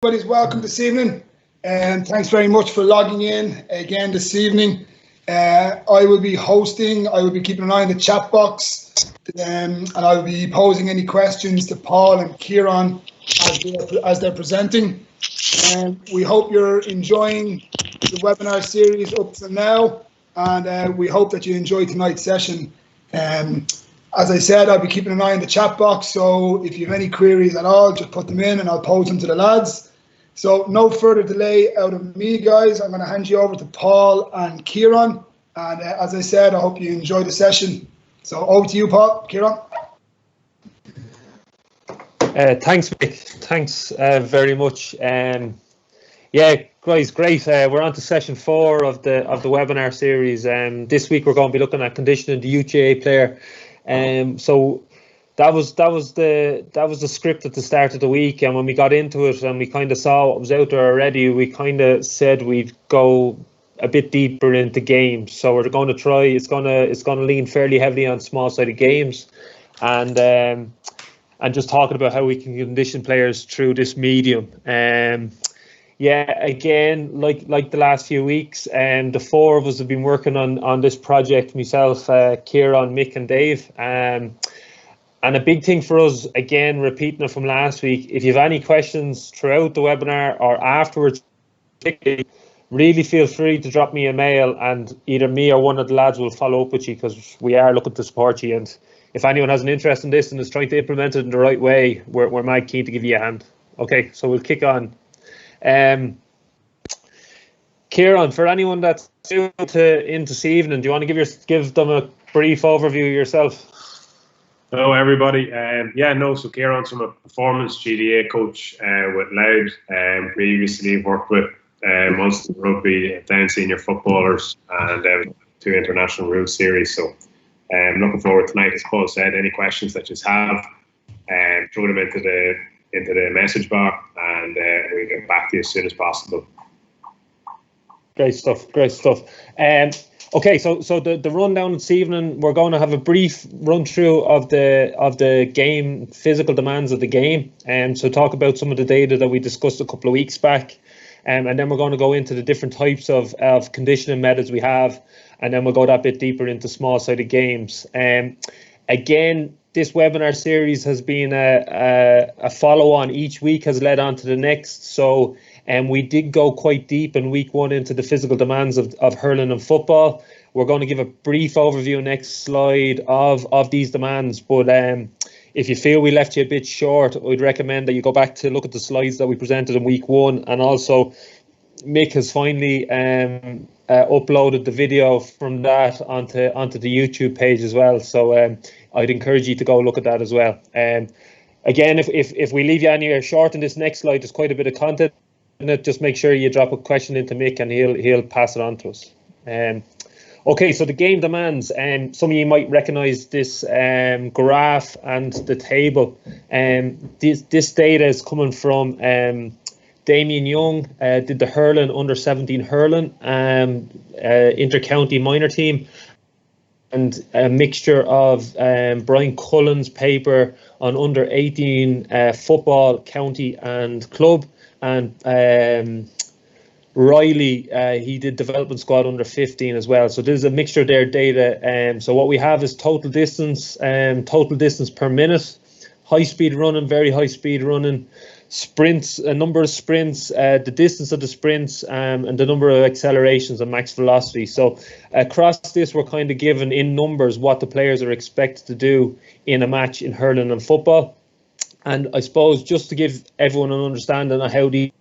Everybody's welcome this evening, and thanks very much for logging in again this evening. I will be hosting. I will be keeping an eye on the chat box, and I will be posing any questions to Paul and Kieran as they're presenting. And we hope you're enjoying the webinar series up to now, and we hope that you enjoy tonight's session. As I said, I'll be keeping an eye on the chat box, so if you have any queries at all, just put them in and I'll pose them to the lads. So no further delay out of me, guys. I'm going to hand you over to Paul and Kieran. And as I said, I hope you enjoy the session. So over to you, Paul. Kieran. Thanks, Mick. Thanks very much. Yeah, guys, great. We're on to session 4 of the webinar series. This week we're going to be looking at conditioning the youth GAA player. So that was the script at the start of the week, and when we got into it and we kind of saw what was out there already, we kind of said we'd go a bit deeper into games. So we're going to try. It's going to lean fairly heavily on small-sided games, and just talking about how we can condition players through this medium. Yeah, again, like the last few weeks, the 4 of us have been working on this project, myself, Kieran, Mick and Dave. And a big thing for us, again, repeating it from last week, if you have any questions throughout the webinar or afterwards, really feel free to drop me a mail, and either me or one of the lads will follow up with you, because we are looking to support you. And if anyone has an interest in this and is trying to implement it in the right way, we're mad keen to give you a hand. Okay, so we'll kick on. Kieran, for anyone that's new in this evening, do you want to give them a brief overview of yourself? Hello, everybody. So Kieran's from a performance GDA coach with Loud. Previously worked with Munster Rugby, down senior footballers, and 2 international rules series. So I'm looking forward tonight. As Paul said, any questions that you have, throw them into the message bar, and we'll get back to you as soon as possible. Great stuff. Okay, so the rundown this evening, we're going to have a brief run through of the game, physical demands of the game, and so talk about some of the data that we discussed a couple of weeks back, and then we're going to go into the different types of conditioning methods we have, and then we'll go that bit deeper into small-sided games. Again, this webinar series has been a follow-on. Each week has led on to the next, so we did go quite deep in week 1 into the physical demands of hurling and football. We're going to give a brief overview next slide of these demands, but if you feel we left you a bit short, I'd recommend that you go back to look at the slides that we presented in week 1, and also Mick has finally uploaded the video from that onto the YouTube page as well, so I'd encourage you to go look at that as well. Again, if we leave you anywhere short in this next slide, there's quite a bit of content in it. Just make sure you drop a question into Mick and he'll pass it on to us. Okay, so the game demands, some of you might recognise this graph and the table. This data is coming from Damien Young, did the hurling under 17 hurling inter-county minor team, and a mixture of Brian Cullen's paper on under 18 football, county and club, and Riley, he did development squad under 15 as well. So there's a mixture of their data. So what we have is total distance per minute, high speed running, very high speed running, sprints, a number of sprints, the distance of the sprints, and the number of accelerations and max velocity. So across this, we're kind of given in numbers what the players are expected to do in a match in hurling and football. And I suppose just to give everyone an understanding of how these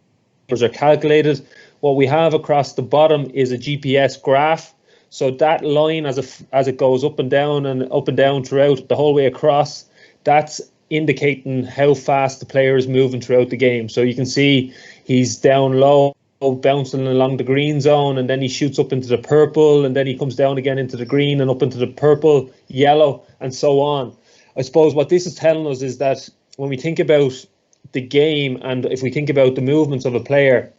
numbers are calculated, what we have across the bottom is a GPS graph. So that line, as it goes up and down throughout the whole way across, that's indicating how fast the player is moving throughout the game. So you can see he's down low, bouncing along the green zone, and then he shoots up into the purple, and then he comes down again into the green and up into the purple, yellow, and so on. I suppose what this is telling us is that when we think about the game, and if we think about the movements of a player,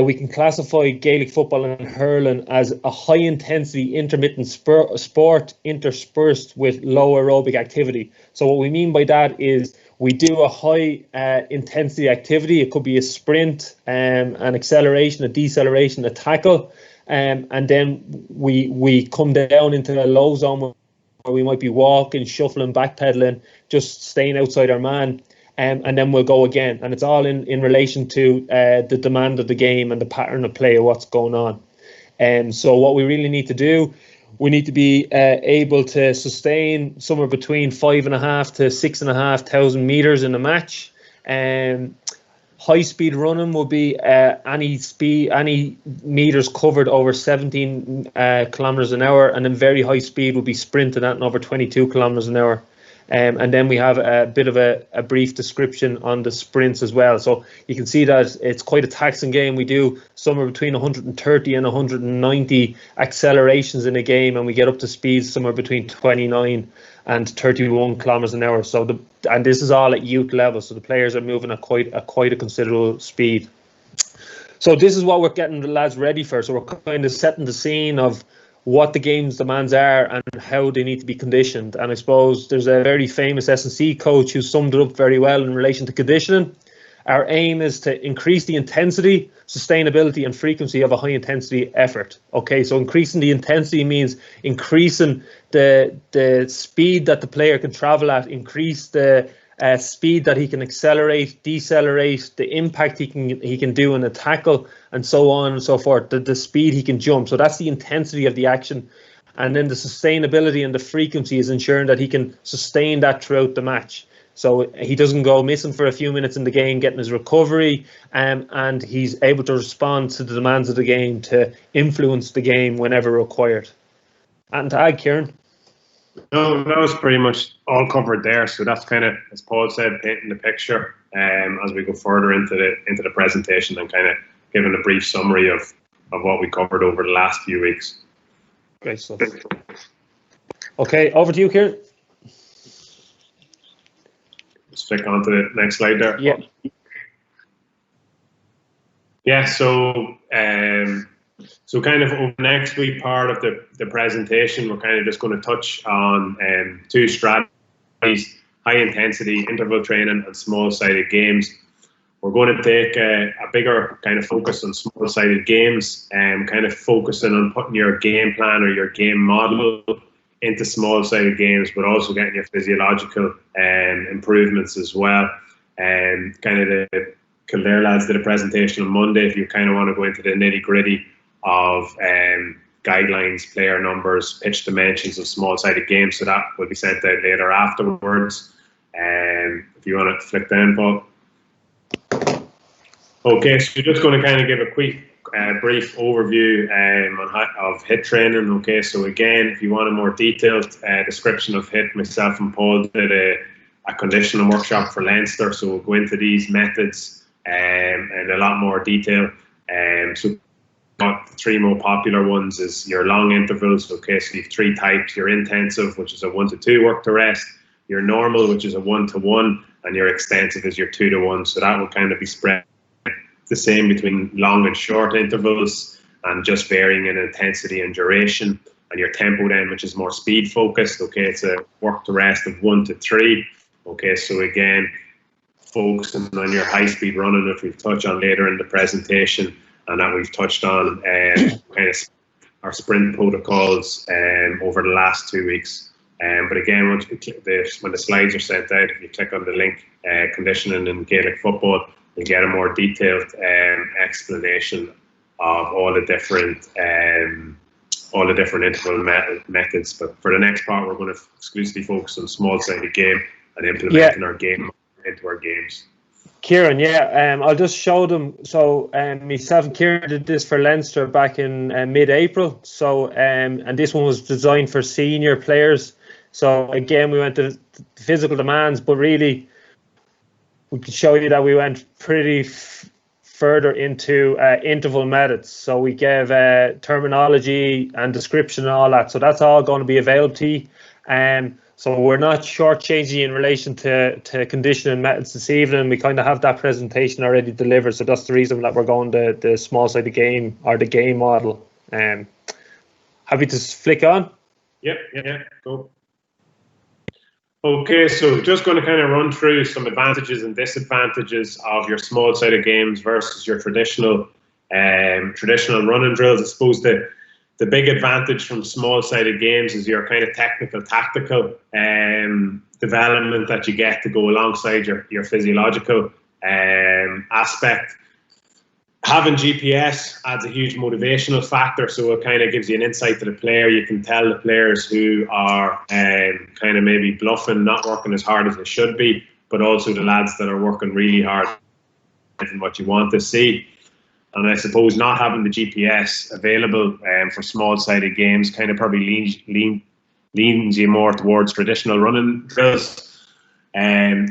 we can classify Gaelic football and hurling as a high-intensity intermittent sport interspersed with low aerobic activity. So what we mean by that is We do a high intensity activity. It could be a sprint, an acceleration, a deceleration, a tackle, and then we come down into a low zone where we might be walking, shuffling, backpedaling, just staying outside our man, and then we'll go again. And it's all in relation to the demand of the game and the pattern of play of what's going on. So what we really need to do, we need to be able to sustain somewhere between 5,500 to 6,500 meters in a match. High speed running will be any meters covered over 17 kilometers an hour, and then very high speed will be sprinted at over 22 kilometers an hour. And then we have a bit of a brief description on the sprints as well. So you can see that it's quite a taxing game. We do somewhere between 130 and 190 accelerations in a game, and we get up to speeds somewhere between 29 and 31 kilometers an hour. So and this is all at youth level. So the players are moving at quite a considerable speed. So this is what we're getting the lads ready for. So we're kind of setting the scene of what the game's demands are and how they need to be conditioned. And I suppose there's a very famous S&C coach who summed it up very well in relation to conditioning. Our aim is to increase the intensity, sustainability and frequency of a high intensity effort. Okay, so increasing the intensity means increasing the speed that the player can travel at, increase the speed that he can accelerate, decelerate, the impact he can do in a tackle, and so on and so forth, the speed he can jump. So that's the intensity of the action. And then the sustainability and the frequency is ensuring that he can sustain that throughout the match. So he doesn't go missing for a few minutes in the game, getting his recovery, and he's able to respond to the demands of the game to influence the game whenever required. And to add, Kieran? No, that was pretty much all covered there. So that's kind of, as Paul said, painting the picture as we go further into the presentation, and kind of giving a brief summary of what we covered over the last few weeks. Great stuff. Okay, over to you, Kieran. Let's flick on to the next slide there. Yeah. Yeah, so kind of over the next week part of the presentation, we're kind of just going to touch on two strategies: high intensity interval training and small sided games. We're going to take a bigger kind of focus on small sided games, and kind of focusing on putting your game plan or your game model into small sided games, but also getting your physiological improvements as well. And kind of the Kildare lads did a presentation on Monday. If you kind of want to go into the nitty gritty of guidelines, player numbers, pitch dimensions of small-sided games, so that will be sent out later afterwards. If you want to flick down, Paul. Okay, so we're just going to kind of give a quick, brief overview of HIIT training. Okay, so again, if you want a more detailed description of HIIT, myself and Paul did a conditioning workshop for Leinster, so we'll go into these methods in a lot more detail. So the three more popular ones is your long intervals. Okay, so you have three types: your intensive, which is a 1 to 2 work to rest; your normal, which is a 1 to 1; and your extensive is your 2 to 1. So that will kind of be spread the same between long and short intervals, and just varying in intensity and duration. And your tempo then, which is more speed focused. Okay, it's a work to rest of 1 to 3. Okay, so again, focusing on your high speed running, which we've touched on later in the presentation, and that we've touched on kind of our sprint protocols over the last 2 weeks. But again, when the slides are sent out, if you click on the link, conditioning in Gaelic football, you get a more detailed explanation of all the different interval methods. But for the next part, we're going to exclusively focus on small-sided game and implementing our game into our games. Kieran, I'll just show them. So myself and Kieran did this for Leinster back in mid-April. So and this one was designed for senior players. So again, we went to physical demands, but really we could show you that we went pretty further into interval methods. So we gave terminology and description and all that. So that's all going to be available to you. So we're not shortchanging in relation to conditioning methods this evening. We kind of have that presentation already delivered. So that's the reason that we're going the small sided game or the game model. Happy to flick on? Yep, go. Okay, so just going to kind of run through some advantages and disadvantages of your small-sided games versus your traditional running drills. I suppose the big advantage from small-sided games is your kind of technical, tactical development that you get to go alongside your physiological aspect. Having GPS adds a huge motivational factor, so it kind of gives you an insight to the player. You can tell the players who are kind of maybe bluffing, not working as hard as they should be, but also the lads that are working really hard and what you want to see. And I suppose not having the GPS available for small-sided games kind of probably leans you more towards traditional running drills.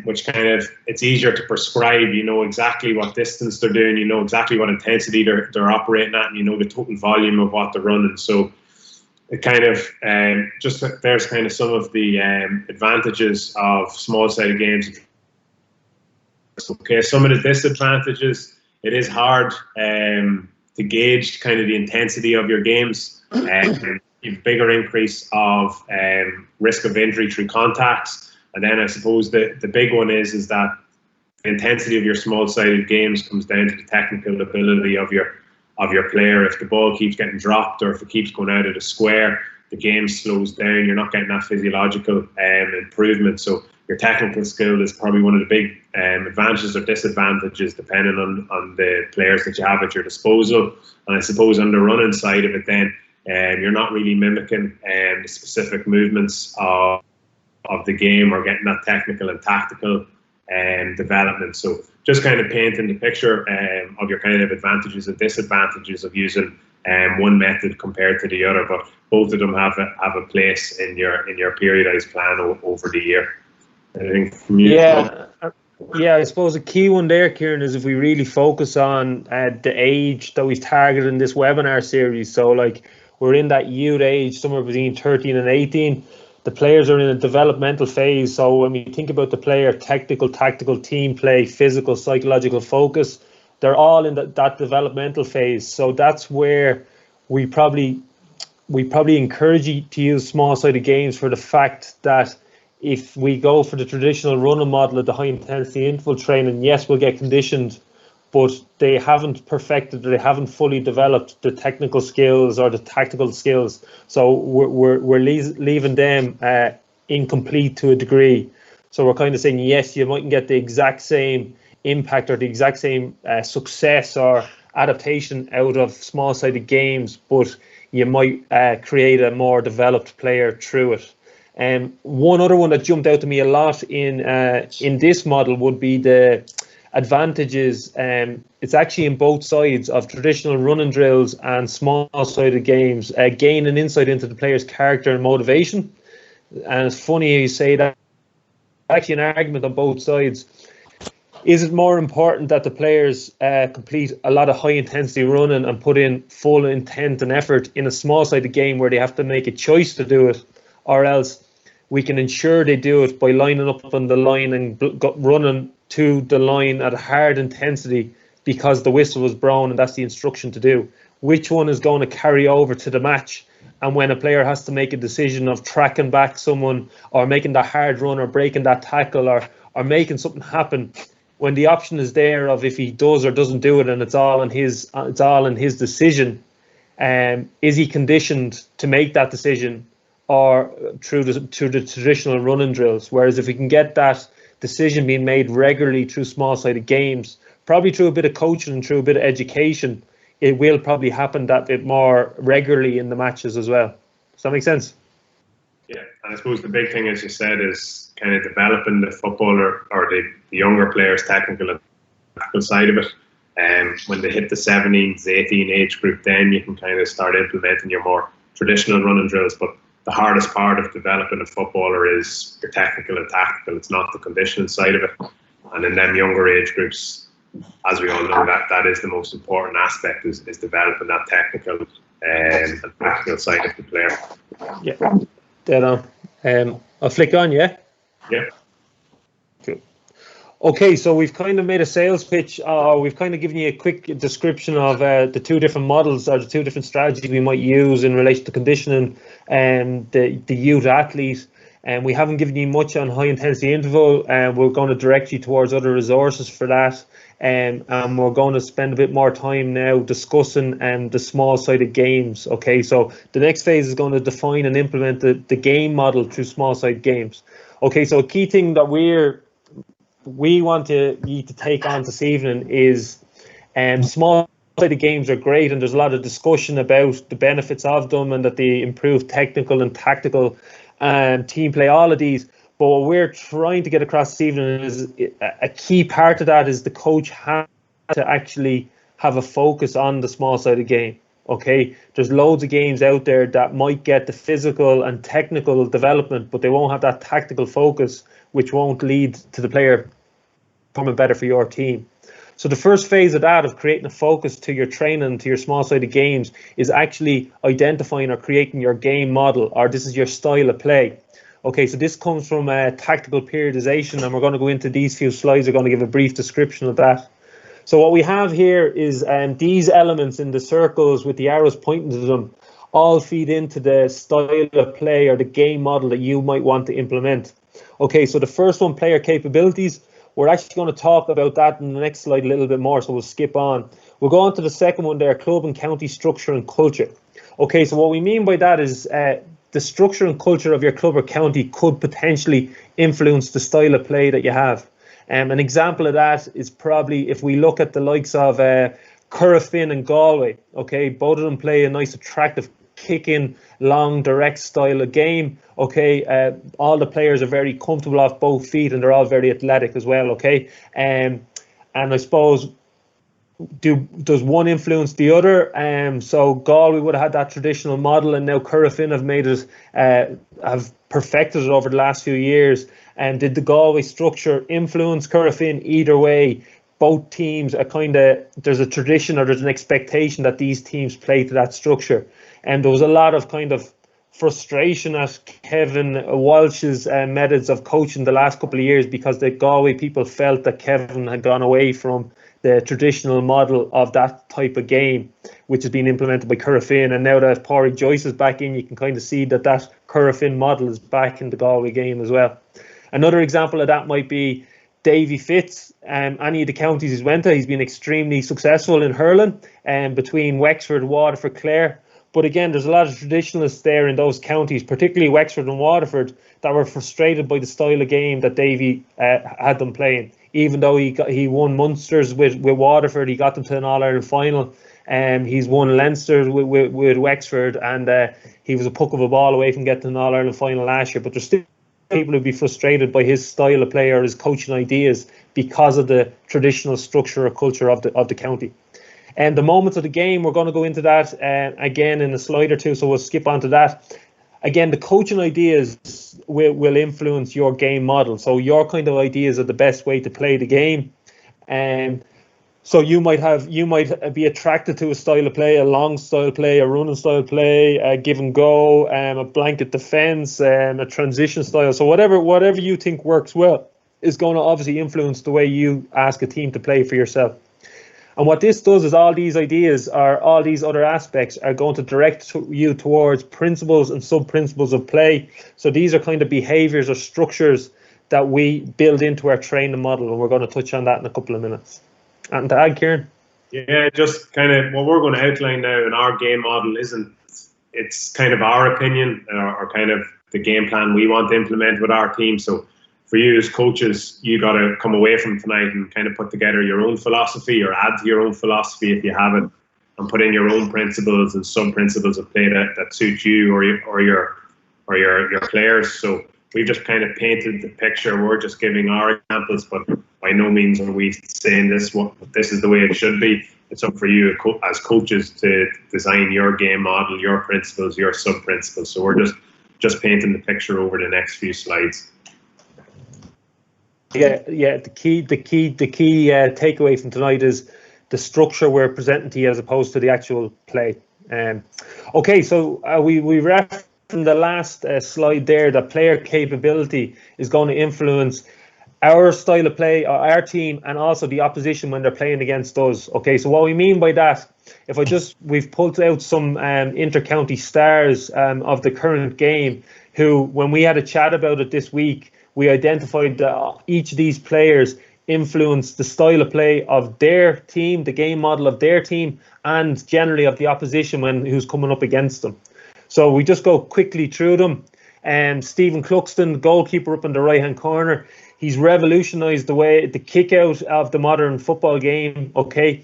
Which kind of, it's easier to prescribe. You know exactly what distance they're doing, you know exactly what intensity they're operating at, and you know the total volume of what they're running. So it kind of just there's kind of some of the advantages of small-sided games. Okay, some of the disadvantages, it is hard to gauge kind of the intensity of your games. You've bigger increase of risk of injury through contacts. And then I suppose the big one is that the intensity of your small-sided games comes down to the technical ability of your player. If the ball keeps getting dropped or if it keeps going out of the square, the game slows down. You're not getting that physiological improvement. So your technical skill is probably one of the big advantages or disadvantages depending on the players that you have at your disposal. And I suppose on the running side of it then, you're not really mimicking the specific movements of the game or getting that technical and tactical development. So just kind of painting the picture of your kind of advantages and disadvantages of using one method compared to the other, but both of them have a place in your periodized plan over the year. Anything from you? Yeah, I suppose a key one there, Kieran, is if we really focus on the age that we've targeted in this webinar series. So like we're in that youth age, somewhere between 13 and 18. The players are in a developmental phase. So when we think about the player, technical, tactical, team play, physical, psychological focus, they're all in that developmental phase. So that's where we probably encourage you to use small-sided games for the fact that if we go for the traditional running model of the high-intensity interval training, yes, we'll get conditioned, but they haven't perfected, they haven't fully developed the technical skills or the tactical skills. So we're leaving them incomplete to a degree. So we're kind of saying, yes, you mightn't get the exact same impact or the exact same success or adaptation out of small-sided games, but you might create a more developed player through it. One other one that jumped out to me a lot in this model would be the advantages. It's actually in both sides of traditional running drills and small-sided games, gain an insight into the player's character and motivation. And it's funny you say that. Actually, an argument on both sides. Is it more important that the players complete a lot of high-intensity running and put in full intent and effort in a small-sided game where they have to make a choice to do it, or else we can ensure they do it by lining up on the line and running to the line at a hard intensity because the whistle was blown and that's the instruction to do? Which one is going to carry over to the match? And when a player has to make a decision of tracking back someone or making that hard run or breaking that tackle or making something happen, when the option is there of if he does or doesn't do it and it's all in his decision, is he conditioned to make that decision or through the traditional running drills? Whereas if we can get that decision being made regularly through small-sided games, probably through a bit of coaching and through a bit of education, it will probably happen that bit more regularly in the matches as well. Does that make sense? Yeah, and I suppose the big thing, as you said, is kind of developing the footballer or the younger players' technical and tactical side of it. When they hit the 17s, 18 age group, then you can kind of start implementing your more traditional running drills. But the hardest part of developing a footballer is your technical and tactical. It's not the conditioning side of it. And in them younger age groups, as we all know, that is the most important aspect, is developing that technical and tactical side of the player. Yeah, dead on. I'll flick on, yeah? Yeah. Cool. Okay, so we've kind of made a sales pitch. We've kind of given you a quick description of the two different models or the two different strategies we might use in relation to conditioning and the youth athlete. And we haven't given you much on high intensity interval, and we're going to direct you towards other resources for that. And we're going to spend a bit more time now discussing the small sided games. Okay, so the next phase is going to define and implement the game model through small sided games. Okay, so a key thing that we want you to take on this evening is small sided games are great, and there's a lot of discussion about the benefits of them and that they improve technical and tactical team play, all of these. But what we're trying to get across this evening is a key part of that is the coach has to actually have a focus on the small sided game. Okay, there's loads of games out there that might get the physical and technical development, but they won't have that tactical focus, which won't lead to the player becoming better for your team. So the first phase of that, of creating a focus to your training, to your small-sided games, is actually identifying or creating your game model, or this is your style of play. Okay, so this comes from tactical periodization, and we're going to go into these few slides. We're going to give a brief description of that. So what we have here is these elements in the circles with the arrows pointing to them all feed into the style of play or the game model that you might want to implement. Okay, so the first one, player capabilities. We're actually going to talk about that in the next slide a little bit more, so we'll skip on. We'll go on to the second one there, club and county structure and culture. Okay, so what we mean by that is the structure and culture of your club or county could potentially influence the style of play that you have. An example of that is probably if we look at the likes of Currafin and Galway. Okay, both of them play a nice, attractive, kick-in, long, direct style of game. Okay, all the players are very comfortable off both feet, and they're all very athletic as well. Okay, and I suppose does one influence the other? So Galway would have had that traditional model, and now Currafin have made it, have perfected it over the last few years. And did the Galway structure influence Currafin? Either way, both teams are there's a tradition or there's an expectation that these teams play to that structure. And there was a lot of kind of frustration at Kevin Walsh's methods of coaching the last couple of years, because the Galway people felt that Kevin had gone away from the traditional model of that type of game, which has been implemented by Currafin. And now that Pádraig Joyce is back in, you can kind of see that Currafin model is back in the Galway game as well. Another example of that might be Davy Fitz. Any of the counties he's went to, he's been extremely successful in hurling, between Wexford, Waterford, Clare. But again, there's a lot of traditionalists there in those counties, particularly Wexford and Waterford, that were frustrated by the style of game that Davy had them playing. Even though he won Munsters with Waterford, he got them to an All-Ireland final. He's won Leinster with Wexford, and he was a puck of a ball away from getting to an All-Ireland final last year. But there's still people who'd be frustrated by his style of play or his coaching ideas because of the traditional structure or culture of the county. And the moments of the game, we're going to go into that again in a slide or two, so we'll skip on to that. Again, the coaching ideas will influence your game model. So your kind of ideas are the best way to play the game. So you might be attracted to a style of play, a long style play, a running style play, a give and go, a blanket defense, a transition style. So whatever you think works well is going to obviously influence the way you ask a team to play for yourself. And what this does is all these ideas or all these other aspects are going to direct you towards principles and sub-principles of play. So these are kind of behaviours or structures that we build into our training model, and we're going to touch on that in a couple of minutes. And to add, Kieran? Yeah, just kind of what we're going to outline now in our game model it's kind of our opinion or kind of the game plan we want to implement with our team. So for you as coaches, you got to come away from tonight and kind of put together your own philosophy or add to your own philosophy if you have it, and put in your own principles and sub-principles of play that suit you or your players. So we've just kind of painted the picture. We're just giving our examples, but by no means are we saying this is the way it should be. It's up for you as coaches to design your game model, your principles, your sub-principles. So we're just painting the picture over the next few slides. Yeah. The key takeaway from tonight is the structure we're presenting to you as opposed to the actual play. Okay, so we referenced in the last slide there that player capability is going to influence our style of play, our team, and also the opposition when they're playing against us. Okay, so what we mean by that, we've pulled out some inter-county stars of the current game. who, when we had a chat about it this week, we identified that each of these players influence the style of play of their team, the game model of their team, and generally of the opposition who's coming up against them. So we just go quickly through them. Stephen Cluxton, goalkeeper up in the right-hand corner, he's revolutionised the kick out of the modern football game. Okay,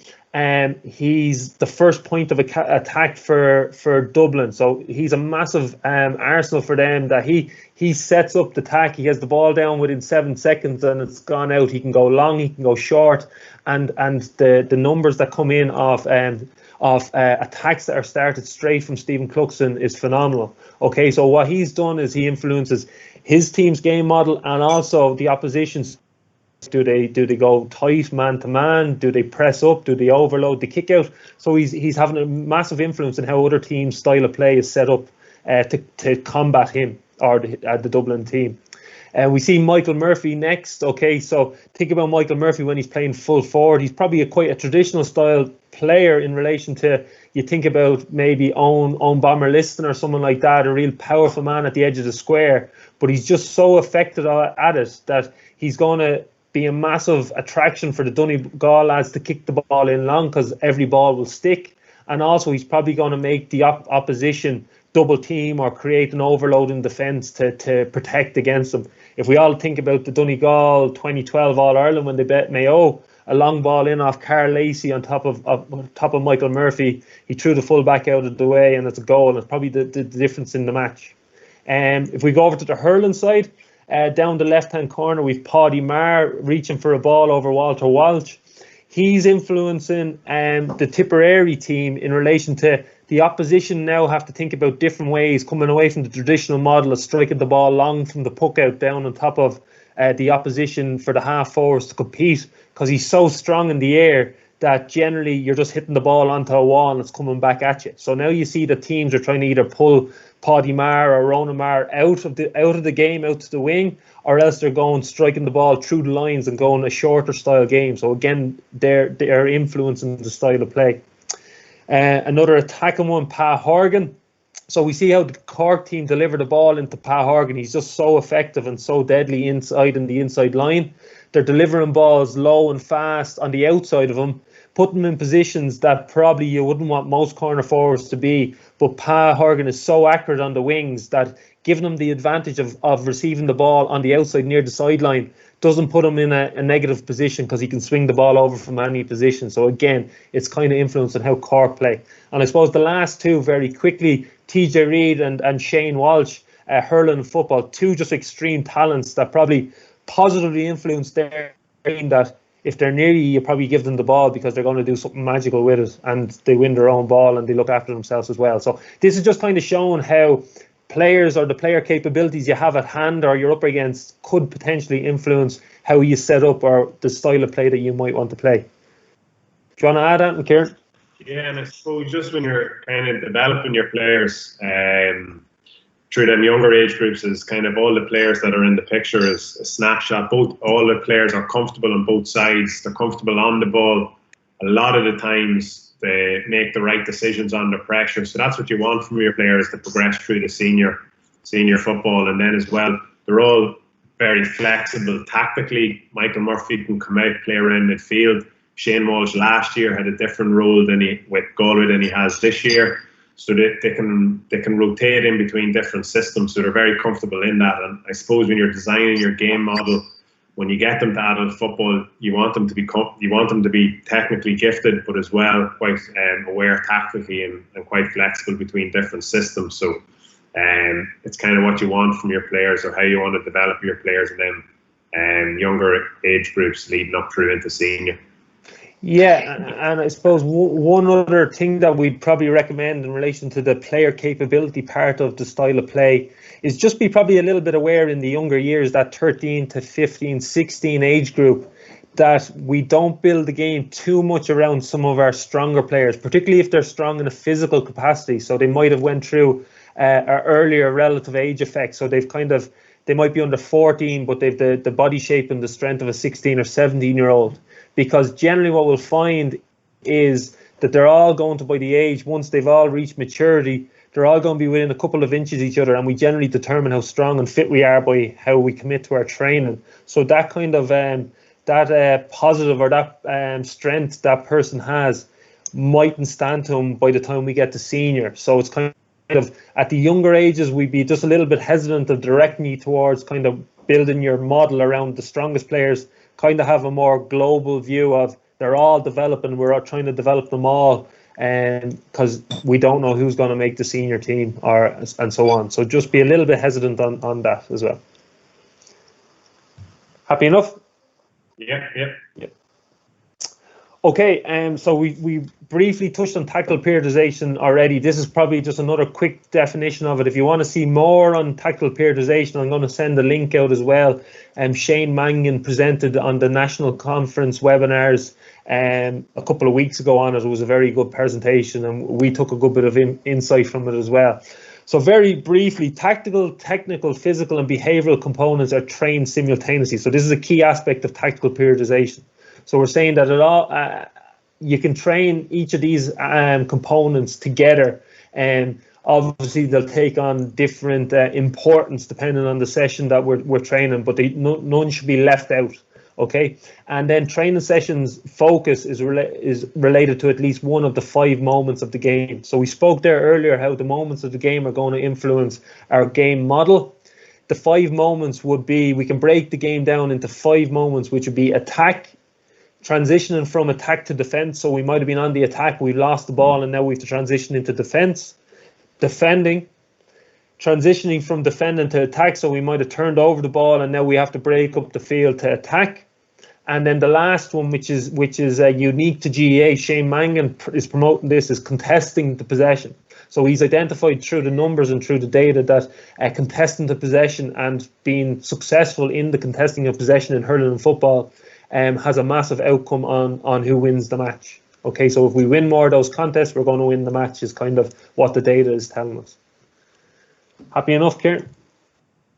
he's the first point of attack for Dublin, so he's a massive arsenal for them. That he sets up the attack. He has the ball down within 7 seconds and it's gone out. He can go long, he can go short, and the numbers that come in of attacks that are started straight from Stephen Cluxton is phenomenal. Okay, so what he's done is he influences his team's game model and also the opposition's. Do they go tight man to man? Do they press up? Do they overload the kick out? So he's having a massive influence in how other teams' style of play is set up to combat him or the Dublin team. We see Michael Murphy next. Okay, so think about Michael Murphy when he's playing full forward. He's probably quite a traditional style player in relation to, you think about maybe Owen Bomber Liston or someone like that, a real powerful man at the edge of the square. But he's just so effective at it that he's going to be a massive attraction for the Donegal lads to kick the ball in long, because every ball will stick. And also he's probably going to make the opposition double team or create an overload in defence to protect against them. If we all think about the Donegal 2012 All-Ireland when they bet Mayo, a long ball in off Carl Lacey on top of Michael Murphy, he threw the full back out of the way and it's a goal. And it's probably the difference in the match. If we go over to the hurling side, down the left-hand corner, we've Paddy Marr reaching for a ball over Walter Walsh. He's influencing the Tipperary team in relation to the opposition now have to think about different ways, coming away from the traditional model of striking the ball long from the puck out down on top of the opposition for the half forwards to compete, because he's so strong in the air that generally you're just hitting the ball onto a wall and it's coming back at you. So now you see the teams are trying to either pull Paddy Marr or Ronan Marr out of the game, out to the wing, or else they're going striking the ball through the lines and going a shorter style game. So again, they're influencing the style of play. Another attacking one, Pa Horgan. So we see how the Cork team deliver the ball into Pa Horgan. He's just so effective and so deadly inside in the inside line. They're delivering balls low and fast on the outside of him, putting him in positions that probably you wouldn't want most corner forwards to be. But Pa Horgan is so accurate on the wings that giving him the advantage of receiving the ball on the outside near the sideline doesn't put him in a negative position, because he can swing the ball over from any position. So again, it's kind of influencing how Cork play. And I suppose the last two, very quickly, TJ Reid and Shane Walsh, hurling and football, two just extreme talents that probably positively influence their team, that if they're near you, you probably give them the ball because they're going to do something magical with it, and they win their own ball and they look after themselves as well. So this is just kind of showing how players or the player capabilities you have at hand or you're up against could potentially influence how you set up or the style of play that you might want to play. Do you want to add anything, Kieran? Yeah, and I suppose just when you're kind of developing your players through them younger age groups, is kind of all the players that are in the picture is a snapshot. All the players are comfortable on both sides. They're comfortable on the ball. A lot of the times they make the right decisions under pressure. So that's what you want from your players to progress through the senior football. And then as well, they're all very flexible tactically. Michael Murphy can come out, play around midfield. Shane Walsh last year had a different role with Galway than he has this year. So they can rotate in between different systems. So they're very comfortable in that. And I suppose when you're designing your game model, when you get them to adult football, you want them to be technically gifted, but as well quite aware tactically and quite flexible between different systems. So it's kind of what you want from your players, or how you want to develop your players in them younger age groups leading up through into senior. Yeah, and I suppose one other thing that we'd probably recommend in relation to the player capability part of the style of play is just be probably a little bit aware in the younger years, that 13 to 15, 16 age group, that we don't build the game too much around some of our stronger players, particularly if they're strong in a physical capacity. So they might have went through an earlier relative age effect. So they might be under 14, but they've the body shape and the strength of a 16 or 17-year-old. Because generally what we'll find is that they're all going to, by the age, once they've all reached maturity, they're all going to be within a couple of inches of each other, and we generally determine how strong and fit we are by how we commit to our training. So that kind of positive or that strength that person has mightn't stand to him by the time we get to senior. So it's kind of at the younger ages, we'd be just a little bit hesitant of directing you towards kind of building your model around the strongest players, kind of have a more global view of they're all developing, we're all trying to develop them all, and because we don't know who's going to make the senior team and so on. So just be a little bit hesitant on that as well. Happy enough? Yeah. Okay, so we briefly touched on tactical periodization already. This is probably just another quick definition of it. If you want to see more on tactical periodization, I'm going to send a link out as well. Shane Mangan presented on the national conference webinars a couple of weeks ago on it. It was a very good presentation, and we took a good bit of insight from it as well. So very briefly, tactical, technical, physical and behavioural components are trained simultaneously. So this is a key aspect of tactical periodization. So we're saying that you can train each of these components together, and obviously they'll take on different importance depending on the session that we're training, but none should be left out. Okay, and then training sessions focus is related to at least one of the 5 moments of the game. So we spoke there earlier how the moments of the game are going to influence our game model. The 5 moments would be, we can break the game down into 5 moments, which would be attack, transitioning from attack to defense. So we might have been on the attack, we lost the ball, and now we have to transition into defense. Defending, transitioning from defending to attack. So we might have turned over the ball, and now we have to break up the field to attack. And then the last one, which is unique to GAA, Shane Mangan is promoting this, is contesting the possession. So he's identified through the numbers and through the data that contesting the possession and being successful in the contesting of possession in hurling and football has a massive outcome on who wins the match. Okay, so if we win more of those contests, we're going to win the match, is kind of what the data is telling us. Happy enough, Kieran?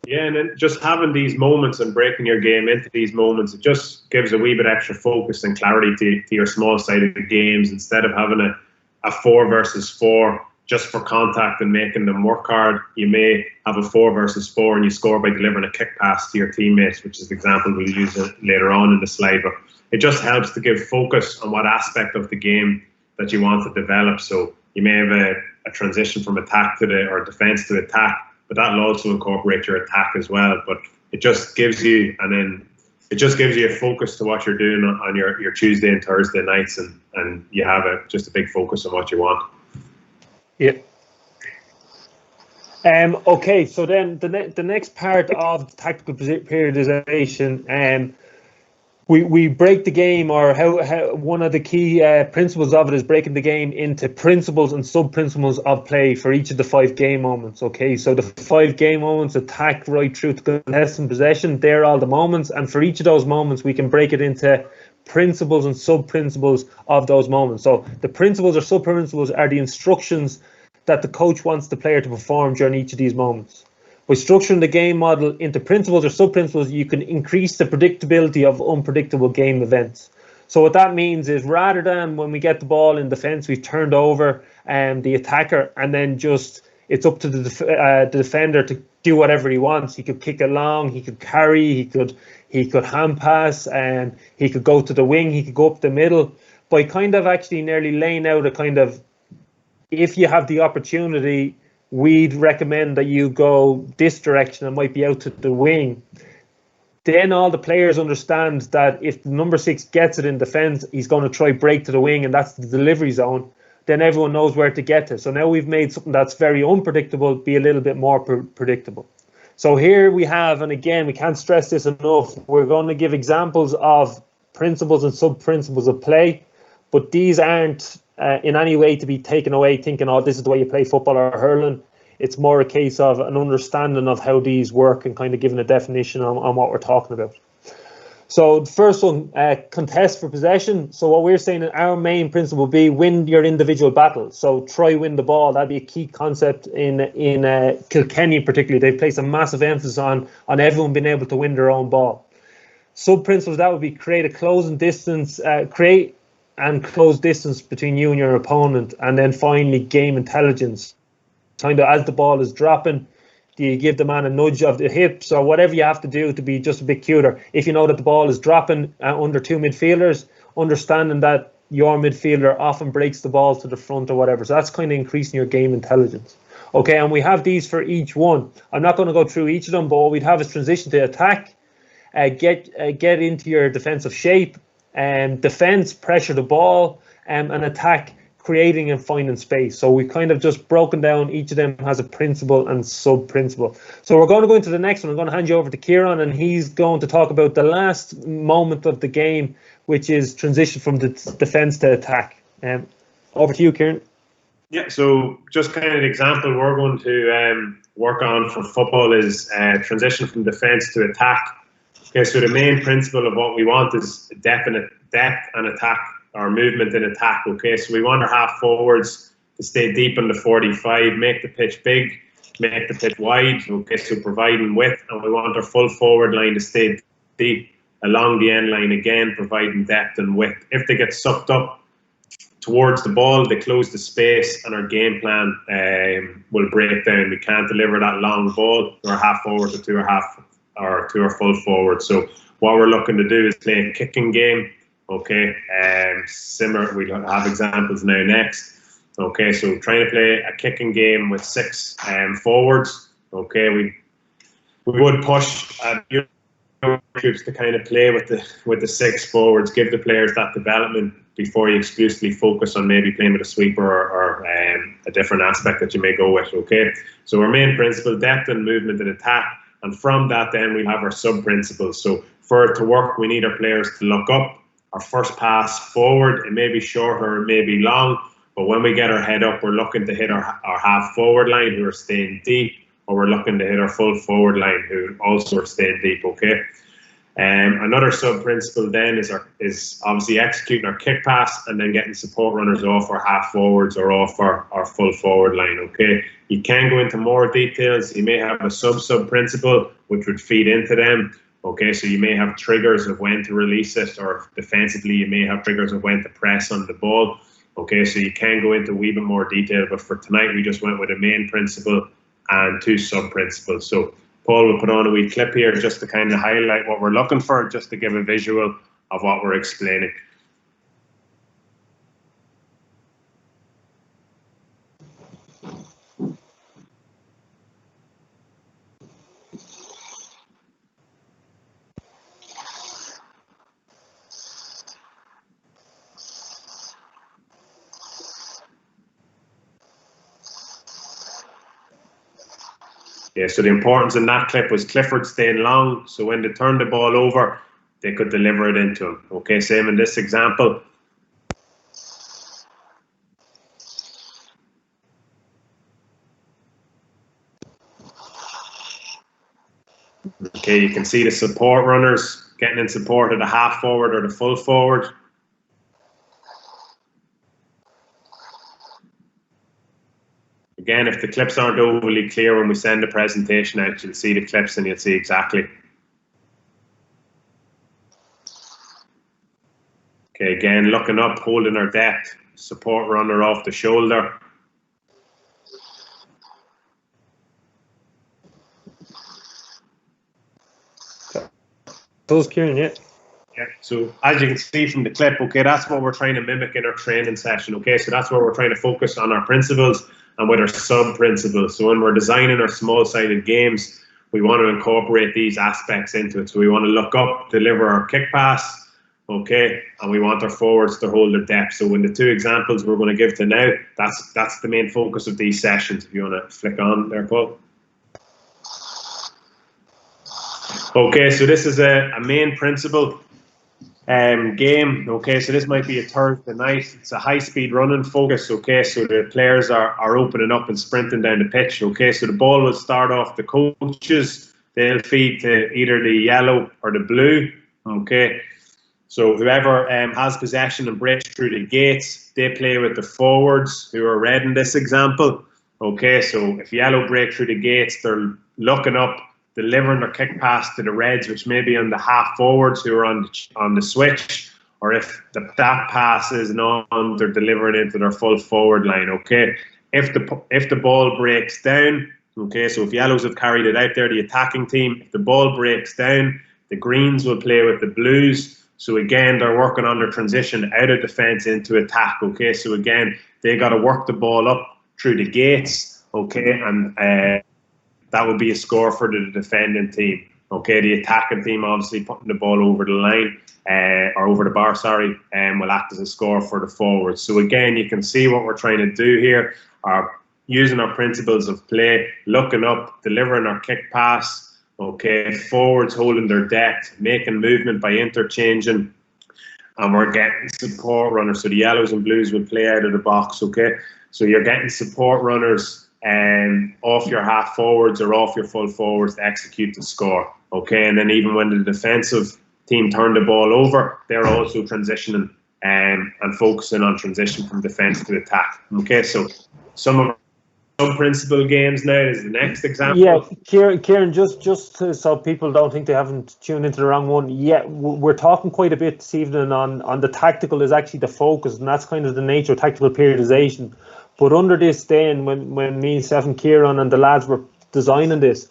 Yeah, and then just having these moments and breaking your game into these moments, it just gives a wee bit extra focus and clarity to your small-sided games, instead of having a 4 versus 4 just for contact and making them work hard. You may have a 4 versus 4 and you score by delivering a kick pass to your teammates, which is the example we'll use later on in the slide. But it just helps to give focus on what aspect of the game that you want to develop. So you may have a transition from attack or defense to attack, but that'll also incorporate your attack as well. But it just gives you, a focus to what you're doing on your Tuesday and Thursday nights, and you have just a big focus on what you want. Yeah. Okay, so then the next part of tactical periodization, we break the game, or how one of the key principles of it is breaking the game into principles and sub-principles of play for each of the 5 game moments. Okay, so the 5 game moments, attack right through to contest and possession, they're all the moments, and for each of those moments we can break it into principles and sub-principles of those moments. So the principles or sub-principles are the instructions that the coach wants the player to perform during each of these moments. By structuring the game model into principles or sub-principles, you can increase the predictability of unpredictable game events. So what that means is, rather than when we get the ball in defence, we've turned over the attacker, and then just it's up to the defender to do whatever he wants. He could kick it long, he could carry, he could hand pass, and he could go to the wing, he could go up the middle. By kind of actually nearly laying out a kind of, if you have the opportunity, we'd recommend that you go this direction and might be out to the wing. Then all the players understand that if the number 6 gets it in defence, he's going to try break to the wing, and that's the delivery zone. Then everyone knows where to get to. So now we've made something that's very unpredictable be a little bit more predictable. So here we have, and again, we can't stress this enough, we're going to give examples of principles and sub-principles of play, but these aren't in any way to be taken away thinking, oh, this is the way you play football or hurling. It's more a case of an understanding of how these work and kind of giving a definition on what we're talking about. So the first one, contest for possession. So what we're saying, our main principle will be win your individual battle. So try win the ball. That'd be a key concept in Kilkenny particularly. They've placed a massive emphasis on everyone being able to win their own ball. Sub-principles, that would be create and close distance between you and your opponent, and then finally game intelligence. kind of as the ball is dropping, do you give the man a nudge of the hips or whatever you have to do to be just a bit cuter? If you know that the ball is dropping under two midfielders, understanding that your midfielder often breaks the ball to the front or whatever. So that's kind of increasing your game intelligence. Okay, and we have these for each one. I'm not going to go through each of them, but what we'd have is transition to attack, get into your defensive shape, defense, pressure the ball, and attack, creating and finding space. So we've kind of just broken down, each of them has a principle and sub-principle. So we're going to go into the next one. I'm going to hand you over to Kieran, and he's going to talk about the last moment of the game, which is transition from the defense to attack. Over to you, Kieran. Yeah, so just kind of an example we're going to work on for football is transition from defense to attack. Okay, so the main principle of what we want is depth and attack, or movement and attack. Okay, so we want our half forwards to stay deep in the 45, make the pitch big, make the pitch wide. Okay, so providing width, and we want our full forward line to stay deep along the end line again, providing depth and width. If they get sucked up towards the ball, they close the space, and our game plan will break down. We can't deliver that long ball to our half forwards or to our full forward. So what we're looking to do is play a kicking game. Okay, similar. We'll have examples now next. Okay, so trying to play a kicking game with 6 forwards. Okay, we would push your groups to kind of play with the 6 forwards, give the players that development before you exclusively focus on maybe playing with a sweeper or a different aspect that you may go with. Okay, so our main principle, depth and movement and attack, and from that then we have our sub principles. So for it to work, we need our players to look up. Our first pass forward, it may be short or it may be long, but when we get our head up, we're looking to hit our half forward line who are staying deep, or we're looking to hit our full forward line who also are staying deep. Okay. Another sub principle then is obviously executing our kick pass and then getting support runners off our half forwards or off our full forward line. Okay. You can go into more details. You may have a sub principle which would feed into them. Okay, so you may have triggers of when to release it, or defensively you may have triggers of when to press on the ball. Okay, so you can go into a wee bit more detail, but for tonight we just went with a main principle and 2 sub-principles. So Paul will put on a wee clip here just to kind of highlight what we're looking for, just to give a visual of what we're explaining. Yeah, so the importance in that clip was Clifford staying long, so when they turned the ball over, they could deliver it into him. Okay, same in this example. Okay, you can see the support runners getting in support of the half forward or the full forward. Again, if the clips aren't overly clear when we send the presentation out, you'll see the clips and you'll see exactly. Okay, again, looking up, holding our depth, support runner off the shoulder. Those, Kieran, yeah. Yeah, so as you can see from the clip, okay, that's what we're trying to mimic in our training session, okay? So that's where we're trying to focus on our principles and with our sub-principles. So when we're designing our small-sided games, we want to incorporate these aspects into it. So we want to look up, deliver our kick pass, okay, and we want our forwards to hold their depth. So in the 2 examples we're going to give to now, that's the main focus of these sessions. If you want to flick on there, Paul. Okay, so this is a main principle game. Okay, so this might be a Thursday night. It's a high-speed running focus. Okay, so the players are opening up and sprinting down the pitch. Okay, so the ball will start off the coaches. They'll feed to either the yellow or the blue. Okay, so whoever has possession and breaks through the gates, they play with the forwards who are red in this example. Okay, so if yellow break through the gates, they're looking up, delivering their kick pass to the reds, which may be on the half forwards who are on the switch, or if that pass isn't on, they're delivering into their full forward line. Okay, if the ball breaks down, okay, so if yellows have carried it out there, the attacking team, if the ball breaks down, the greens will play with the blues. So again, they're working on their transition out of defence into attack, okay? So again, they got to work the ball up through the gates, okay? And that would be a score for the defending team, okay? The attacking team obviously putting the ball over the line, or over the bar, sorry, and will act as a score for the forwards. So again, you can see what we're trying to do here, are using our principles of play, looking up, delivering our kick pass, okay, forwards holding their depth, making movement by interchanging, and we're getting support runners. So the yellows and blues will play out of the box, okay? So you're getting support runners off your half forwards or off your full forwards to execute the score, okay? And then even when the defensive team turn the ball over, they're also transitioning and focusing on transition from defence to attack, okay? So some of principal games now is the next example. Yeah, Kieran, just so people don't think they haven't tuned into the wrong one. Yeah, we're talking quite a bit this evening on the tactical is actually the focus, and that's kind of the nature of tactical periodization. But under this then, when me, Seth and Kieran and the lads were designing this,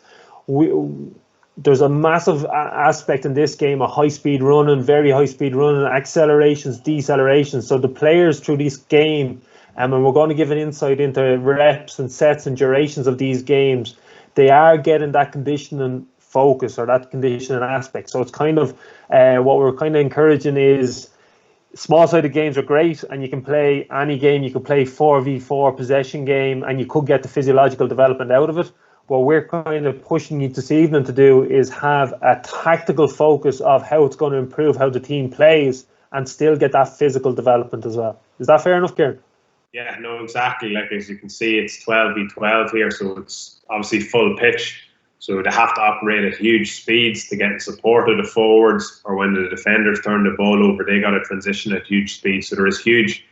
there's a massive aspect in this game of high-speed running, very high-speed running, accelerations, decelerations. So the players through this game, and we're going to give an insight into reps and sets and durations of these games, they are getting that conditioning focus or that conditioning aspect. So it's kind of what we're kind of encouraging is small-sided games are great, and you can play any game. You can play 4v4 possession game, and you could get the physiological development out of it. What we're kind of pushing you this evening to do is have a tactical focus of how it's going to improve how the team plays and still get that physical development as well. Is that fair enough, Kieran? Yeah, no, exactly. Like, as you can see, it's 12v12 here, so it's obviously full pitch. So they have to operate at huge speeds to get support of the forwards, or when the defenders turn the ball over, they got to transition at huge speeds. So there is huge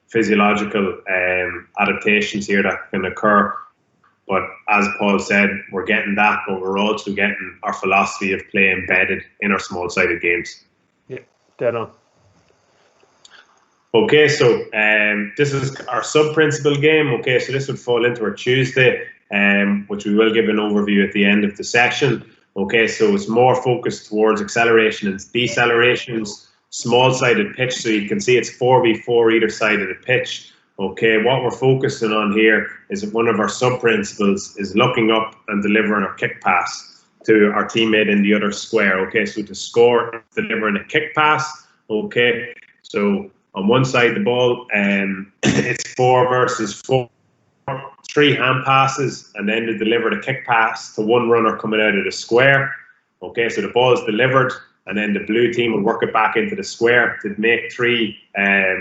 physiological adaptations here that can occur. But as Paul said, we're getting that, but we're also getting our philosophy of play embedded in our small-sided games. Yeah, dead on. Okay, so this is our sub-principal game. Okay, so this would fall into our Tuesday, which we will give an overview at the end of the session. Okay, so it's more focused towards acceleration and decelerations, small-sided pitch. So you can see it's 4v4 either side of the pitch. Okay, what we're focusing on here is one of our sub-principles is looking up and delivering our kick pass to our teammate in the other square. Okay, so to score, delivering a kick pass. Okay, so on one side the ball, it's 4 versus 4, 3 hand passes, and then to deliver the kick pass to one runner coming out of the square. Okay, so the ball is delivered, and then the blue team will work it back into the square to make 3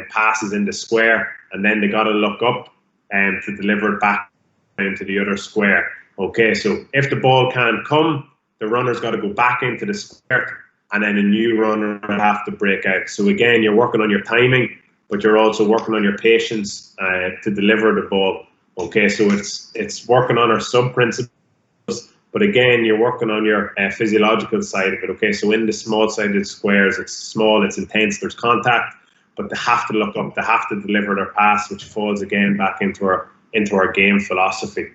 passes in the square, and then they got to look up to deliver it back into the other square. Okay, so if the ball can't come, the runner's got to go back into the square, and then a new runner will have to break out. So again, you're working on your timing, but you're also working on your patience to deliver the ball. Okay, so it's working on our sub-principles, but again, you're working on your physiological side of it. Okay, so in the small-sided squares, it's small, it's intense, there's contact, but they have to look up, they have to deliver their pass, which falls again back into our game philosophy.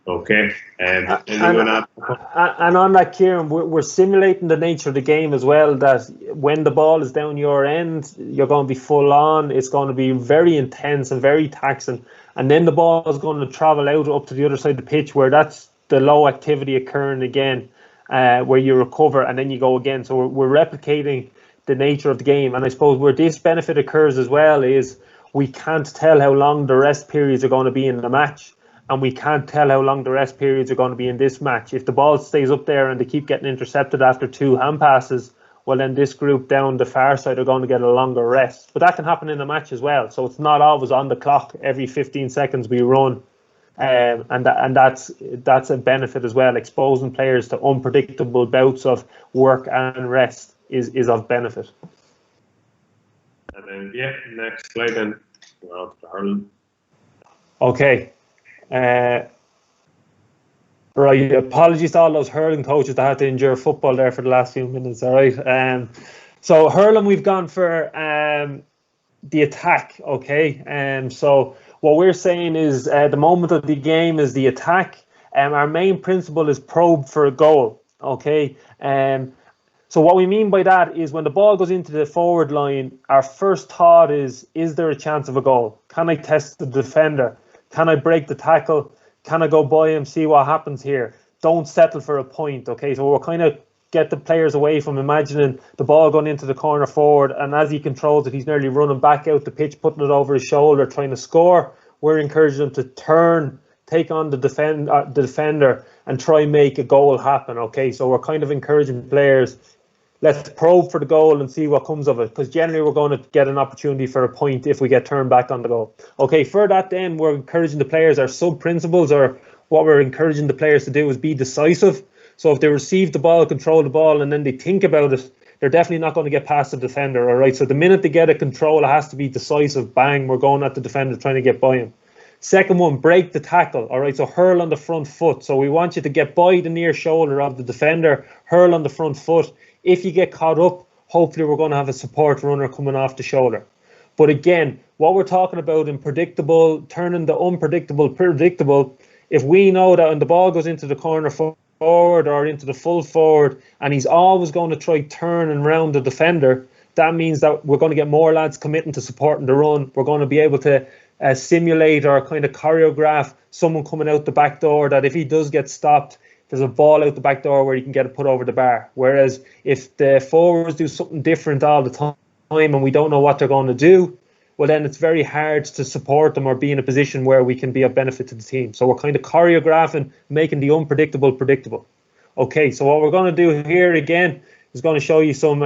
Okay, and on that, Kieran, we're simulating the nature of the game as well, that when the ball is down your end, you're going to be full on, it's going to be very intense and very taxing, and then the ball is going to travel out up to the other side of the pitch where that's the low activity occurring again, where you recover and then you go again. So we're replicating the nature of the game, and I suppose where this benefit occurs as well is we can't tell how long the rest periods are going to be in the match, and we can't tell how long the rest periods are going to be in this match. If the ball stays up there and they keep getting intercepted after 2 hand passes, well then this group down the far side are going to get a longer rest. But that can happen in the match as well, so it's not always on the clock every 15 seconds we run. And that's a benefit as well. Exposing players to unpredictable bouts of work and rest is of benefit. And then next slide then. We're on to the hurling. Okay. Right. Apologies to all those hurling coaches that had to endure football there for the last few minutes. All right. So hurling, we've gone for the attack. Okay. So what we're saying is the moment of the game is the attack. Our main principle is probe for a goal. Okay. So what we mean by that is when the ball goes into the forward line, our first thought is there a chance of a goal? Can I test the defender? Can I break the tackle? Can I go by him, see what happens here? Don't settle for a point, okay? So we're kind of get the players away from imagining the ball going into the corner forward, and as he controls it, he's nearly running back out the pitch, putting it over his shoulder, trying to score. We're encouraging him to turn, take on the defender, and try and make a goal happen, okay? So we're kind of encouraging players, let's probe for the goal and see what comes of it, because generally we're going to get an opportunity for a point if we get turned back on the goal. Okay, for that then, we're encouraging the players, our sub-principles, or what we're encouraging the players to do is be decisive. So if they receive the ball, control the ball, and then they think about it, they're definitely not going to get past the defender, all right? So the minute they get a control, it has to be decisive. Bang, we're going at the defender, trying to get by him. Second one, break the tackle, all right? So hurl on the front foot. So we want you to get by the near shoulder of the defender, hurl on the front foot. If you get caught up, hopefully we're going to have a support runner coming off the shoulder. But again, what we're talking about in predictable, turning the unpredictable predictable, if we know that when the ball goes into the corner forward or into the full forward and he's always going to try turning around the defender, that means that we're going to get more lads committing to supporting the run. We're going to be able to simulate or kind of choreograph someone coming out the back door, that if he does get stopped, there's a ball out the back door where you can get it put over the bar. Whereas if the forwards do something different all the time and we don't know what they're going to do, well, then it's very hard to support them or be in a position where we can be of benefit to the team. So we're kind of choreographing, making the unpredictable predictable. Okay, so what we're going to do here again is going to show you some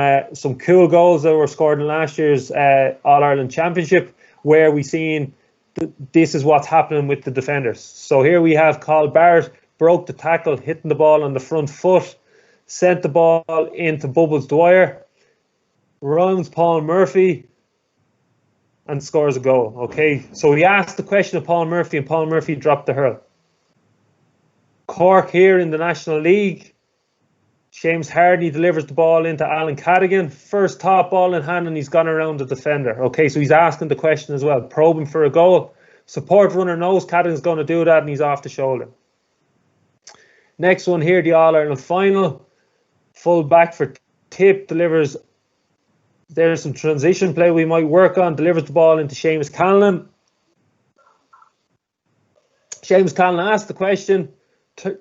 cool goals that were scored in last year's All-Ireland Championship, where we seen this is what's happening with the defenders. So here we have Carl Barrett, broke the tackle, hitting the ball on the front foot, sent the ball into Bubbles Dwyer, rounds Paul Murphy, and scores a goal. Okay, so we asked the question of Paul Murphy, and Paul Murphy dropped the hurl. Cork here in the National League, Seamus Hardy delivers the ball into Alan Cadigan, first top ball in hand, and he's gone around the defender. Okay, so he's asking the question as well, probing for a goal. Support runner knows Cadigan's going to do that, and he's off the shoulder. Next one here, the All-Ireland final. Full back for Tip delivers. There's some transition play we might work on. Delivers the ball into Seamus Callan. Seamus Callan asks the question,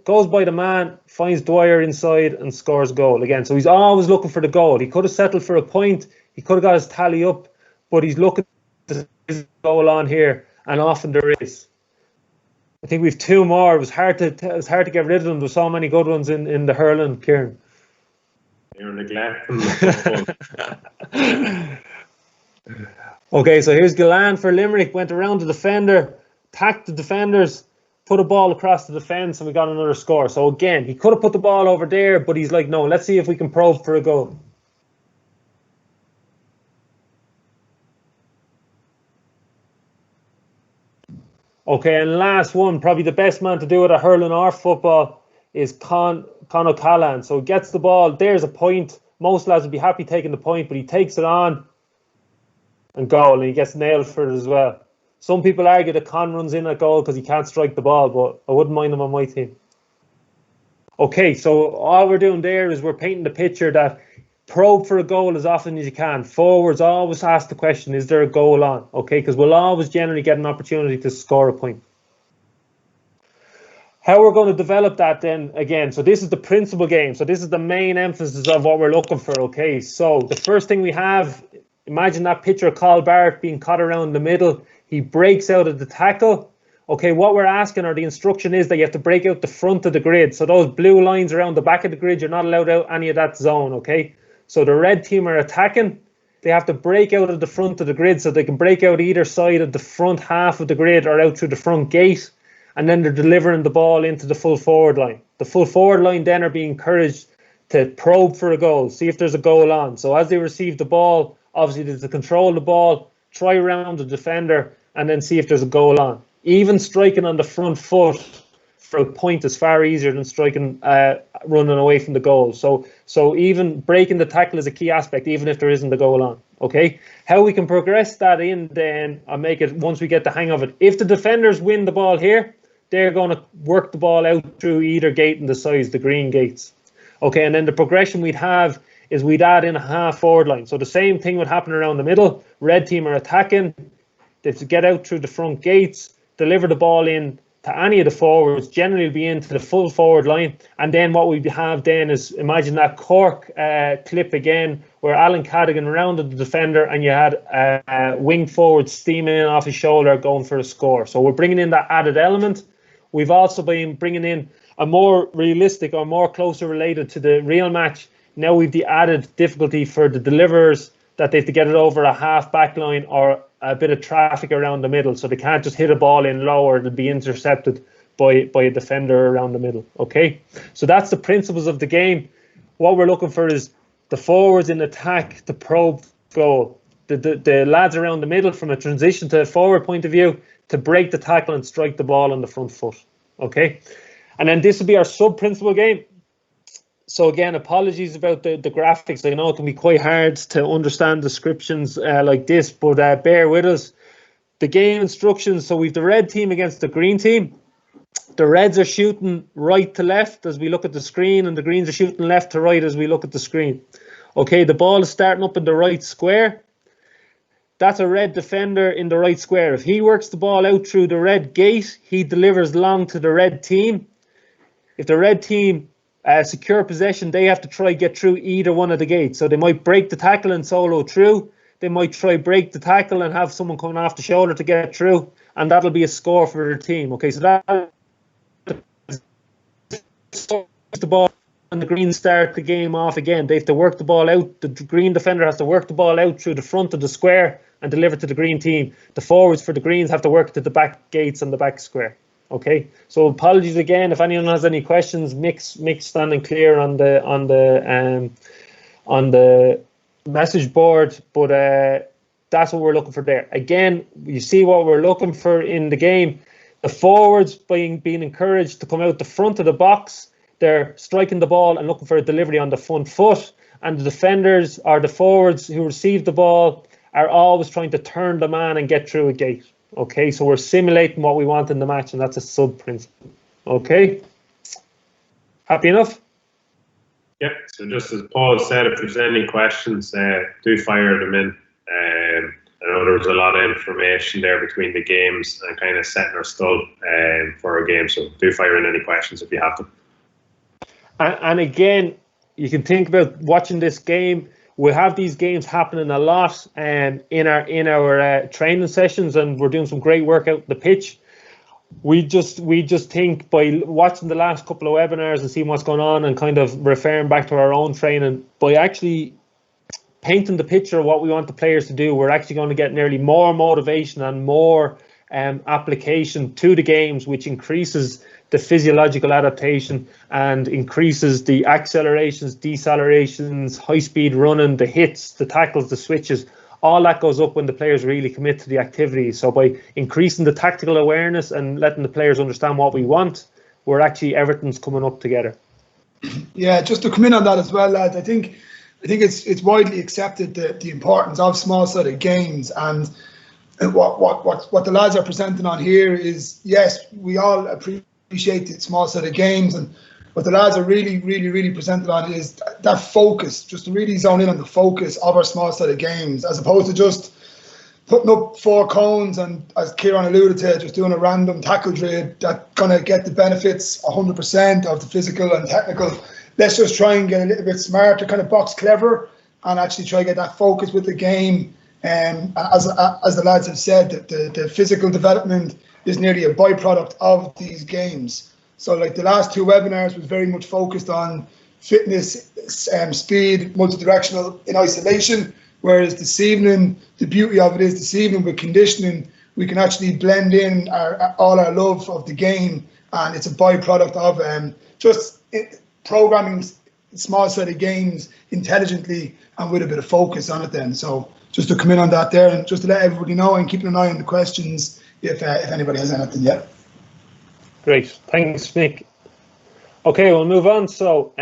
goes by the man, finds Dwyer inside and scores a goal again. So he's always looking for the goal. He could have settled for a point. He could have got his tally up, but he's looking to his goal on here, and often there is. I think we've two more. It was hard to get rid of them. There's so many good ones in the hurling, Kieran. You're neglecting. Okay, so here's Galan for Limerick. Went around the defender, tacked the defenders, put a ball across the defence, and we got another score. So again, he could have put the ball over there, but he's like, no, let's see if we can probe for a goal. Okay, and last one, probably the best man to do it at hurling or football is Con O'Callaghan. So he gets the ball, there's a point. Most lads would be happy taking the point, but he takes it on and goal, and he gets nailed for it as well. Some people argue that Con runs in at goal because he can't strike the ball, but I wouldn't mind him on my team. Okay, so all we're doing there is we're painting the picture that probe for a goal as often as you can. Forwards always ask the question, is there a goal on? Okay, because we'll always generally get an opportunity to score a point. How we're going to develop that then, again, so this is the principal game. So this is the main emphasis of what we're looking for, okay? So the first thing we have, imagine that picture of Carl Barrett being cut around the middle. He breaks out of the tackle. Okay, what we're asking, or the instruction is that you have to break out the front of the grid. So those blue lines around the back of the grid, you're not allowed out any of that zone, okay? So the red team are attacking. They have to break out of the front of the grid, so they can break out either side of the front half of the grid or out through the front gate. And then they're delivering the ball into the full forward line. The full forward line then are being encouraged to probe for a goal, see if there's a goal on. So as they receive the ball, obviously there's to control the ball, try around the defender, and then see if there's a goal on. Even striking on the front foot for a point is far easier than striking running away from the goal. So even breaking the tackle is a key aspect, even if there isn't a goal on. Okay, how we can progress that in then and make it once we get the hang of it. If the defenders win the ball here, they're going to work the ball out through either gate in the sides, the green gates. Okay, and then the progression we'd have is we'd add in a half forward line. So the same thing would happen around the middle. Red team are attacking. They have to get out through the front gates, deliver the ball in to any of the forwards, generally be into the full forward line. And then what we have then is, imagine that Cork clip again, where Alan Cadigan rounded the defender and you had a wing forward steaming in off his shoulder going for a score. So we're bringing in that added element. We've also been bringing in a more realistic or more closer related to the real match. Now we've the added difficulty for the deliverers that they have to get it over a half back line or a bit of traffic around the middle, so they can't just hit a ball in low or it'll be intercepted by a defender around the middle. Okay, so that's the principles of the game. What we're looking for is the forwards in attack to probe goal, the lads around the middle from a transition to a forward point of view to break the tackle and strike the ball on the front foot. Okay, and then this will be our sub-principal game. So again, apologies about the graphics. I know it can be quite hard to understand descriptions like this, but bear with us. The game instructions, so we've the red team against the green team. The reds are shooting right to left as we look at the screen, and the greens are shooting left to right as we look at the screen. Okay, the ball is starting up in the right square. That's a red defender in the right square. If he works the ball out through the red gate, he delivers long to the red team. If the red team secure possession, they have to try get through either one of the gates. So they might break the tackle and solo through. They might try break the tackle and have someone coming off the shoulder to get through, and that'll be a score for their team. Okay, so that the ball and the green start the game off again. They have to work the ball out. The green defender has to work the ball out through the front of the square and deliver to the green team. The forwards for the greens have to work to the back gates and the back square. Okay, so apologies again if anyone has any questions. Mix standing clear on the message board, but that's what we're looking for there. Again, you see what we're looking for in the game. The forwards being encouraged to come out the front of the box. They're striking the ball and looking for a delivery on the front foot, and the defenders or the forwards who receive the ball are always trying to turn the man and get through a gate. Okay, so we're simulating what we want in the match, and that's a sub-principle. Okay, happy enough? Yeah, so just as Paul said, if there's any questions, do fire them in. I know there was a lot of information there between the games and kind of setting our stall for our game, so do fire in any questions if you have them. And again, you can think about watching this game. We'll have these games happening a lot in our training sessions, and we're doing some great work out the pitch. We just think by watching the last couple of webinars and seeing what's going on and kind of referring back to our own training, by actually painting the picture of what we want the players to do, we're actually going to get nearly more motivation and more application to the games, which increases the physiological adaptation and increases the accelerations, decelerations, high speed running, the hits, the tackles, the switches. All that goes up when the players really commit to the activity. So by increasing the tactical awareness and letting the players understand what we want, we're actually, everything's coming up together. Yeah, just to come in on that as well, lads, I think it's widely accepted the importance of small-sided games, and what the lads are presenting on here is, yes, we all appreciate the small-sided games, and what the lads are really presenting on is that focus, just to really zone in on the focus of our small-sided games, as opposed to just putting up 4 cones and, as Kieran alluded to, just doing a random tackle drill that's going to get the benefits 100% of the physical and technical. Let's just try and get a little bit smarter, kind of box clever, and actually try to get that focus with the game. And as the lads have said, the physical development is nearly a byproduct of these games. So like the last 2 webinars was very much focused on fitness, speed, multi-directional in isolation, whereas this evening, the beauty of it is this evening with conditioning, we can actually blend in all our love of the game, and it's a byproduct of programming small-sided games intelligently and with a bit of focus on it then. So just to come in on that there, and just to let everybody know, and keeping an eye on the questions if anybody has anything yet. Great, thanks, Mick. Okay, we'll move on. So,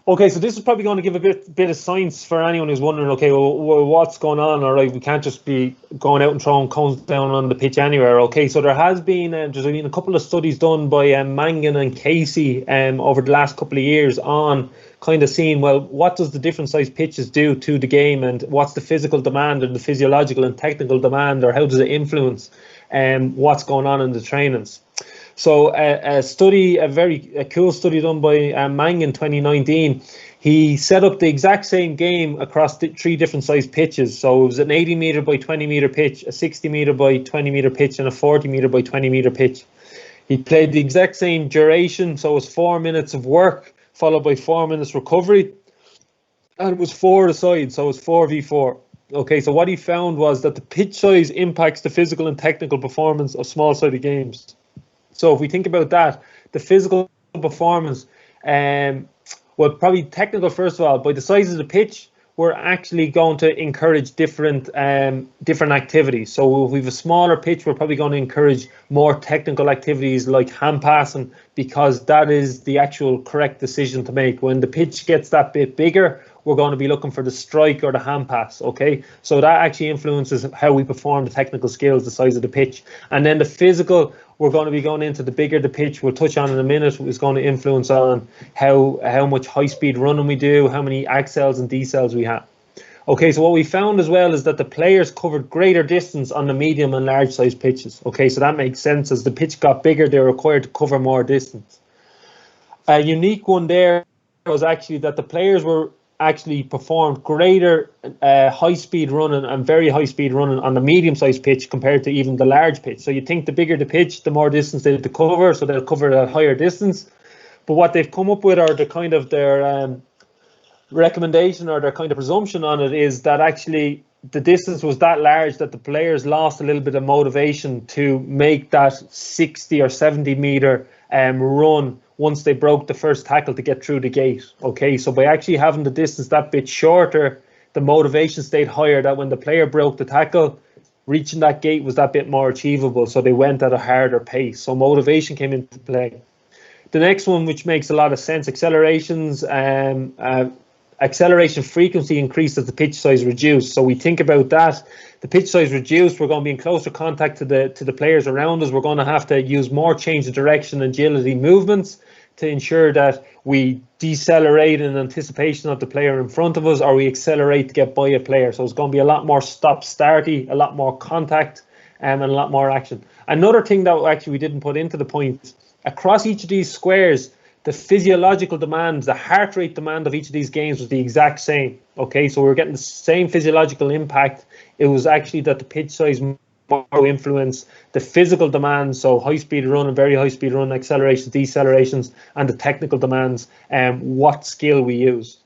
Okay, so this is probably going to give a bit of science for anyone who's wondering, okay, well, what's going on? All right, we can't just be going out and throwing cones down on the pitch anywhere. Okay, so there's been a couple of studies done by Mangan and Casey over the last couple of years on kind of seeing, well, what does the different size pitches do to the game, and what's the physical demand and the physiological and technical demand, or how does it influence what's going on in the trainings? So a very cool study done by Mang in 2019, he set up the exact same game across 3 different size pitches. So it was an 80 metre by 20 metre pitch, a 60 metre by 20 metre pitch, and a 40 metre by 20 metre pitch. He played the exact same duration, so it was 4 minutes of work followed by 4 minutes recovery, and it was 4 aside, so it was 4v4. Okay, so what he found was that the pitch size impacts the physical and technical performance of small-sided games. So if we think about that, the physical performance, well, probably technical first of all, by the size of the pitch, we're actually going to encourage different activities. So if we have a smaller pitch, we're probably going to encourage more technical activities like hand passing, because that is the actual correct decision to make. When the pitch gets that bit bigger, we're going to be looking for the strike or the hand pass, okay? So that actually influences how we perform the technical skills, the size of the pitch. And then the physical, we're going to be going into the bigger the pitch, we'll touch on in a minute, is going to influence on how much high-speed running we do, how many accels and decels we have. Okay, so what we found as well is that the players covered greater distance on the medium and large size pitches. Okay, so that makes sense. As the pitch got bigger, they were required to cover more distance. A unique one there was actually that the players were actually performed greater high-speed running and very high-speed running on the medium-sized pitch compared to even the large pitch. So you think the bigger the pitch, the more distance they have to cover, so they'll cover a higher distance. But what they've come up with, or the kind of their recommendation or their kind of presumption on it, is that actually the distance was that large that the players lost a little bit of motivation to make that 60 or 70 metre run once they broke the first tackle to get through the gate. Okay, so by actually having the distance that bit shorter, the motivation stayed higher, that when the player broke the tackle, reaching that gate was that bit more achievable, so they went at a harder pace. So motivation came into play. The next one, which makes a lot of sense, accelerations, acceleration frequency increased as the pitch size reduced. So we think about that, the pitch size reduced, we're going to be in closer contact to the players around us. We're going to have to use more change of direction, agility movements to ensure that we decelerate in anticipation of the player in front of us, or we accelerate to get by a player. So it's going to be a lot more stop-starty, a lot more contact, and a lot more action. Another thing that actually we didn't put into the point, across each of these squares, the physiological demands, the heart rate demand of each of these games was the exact same. Okay, so we were getting the same physiological impact. It was actually that the pitch size more influence the physical demands, so high speed run and very high speed run, accelerations, decelerations, and the technical demands, and what skill we use.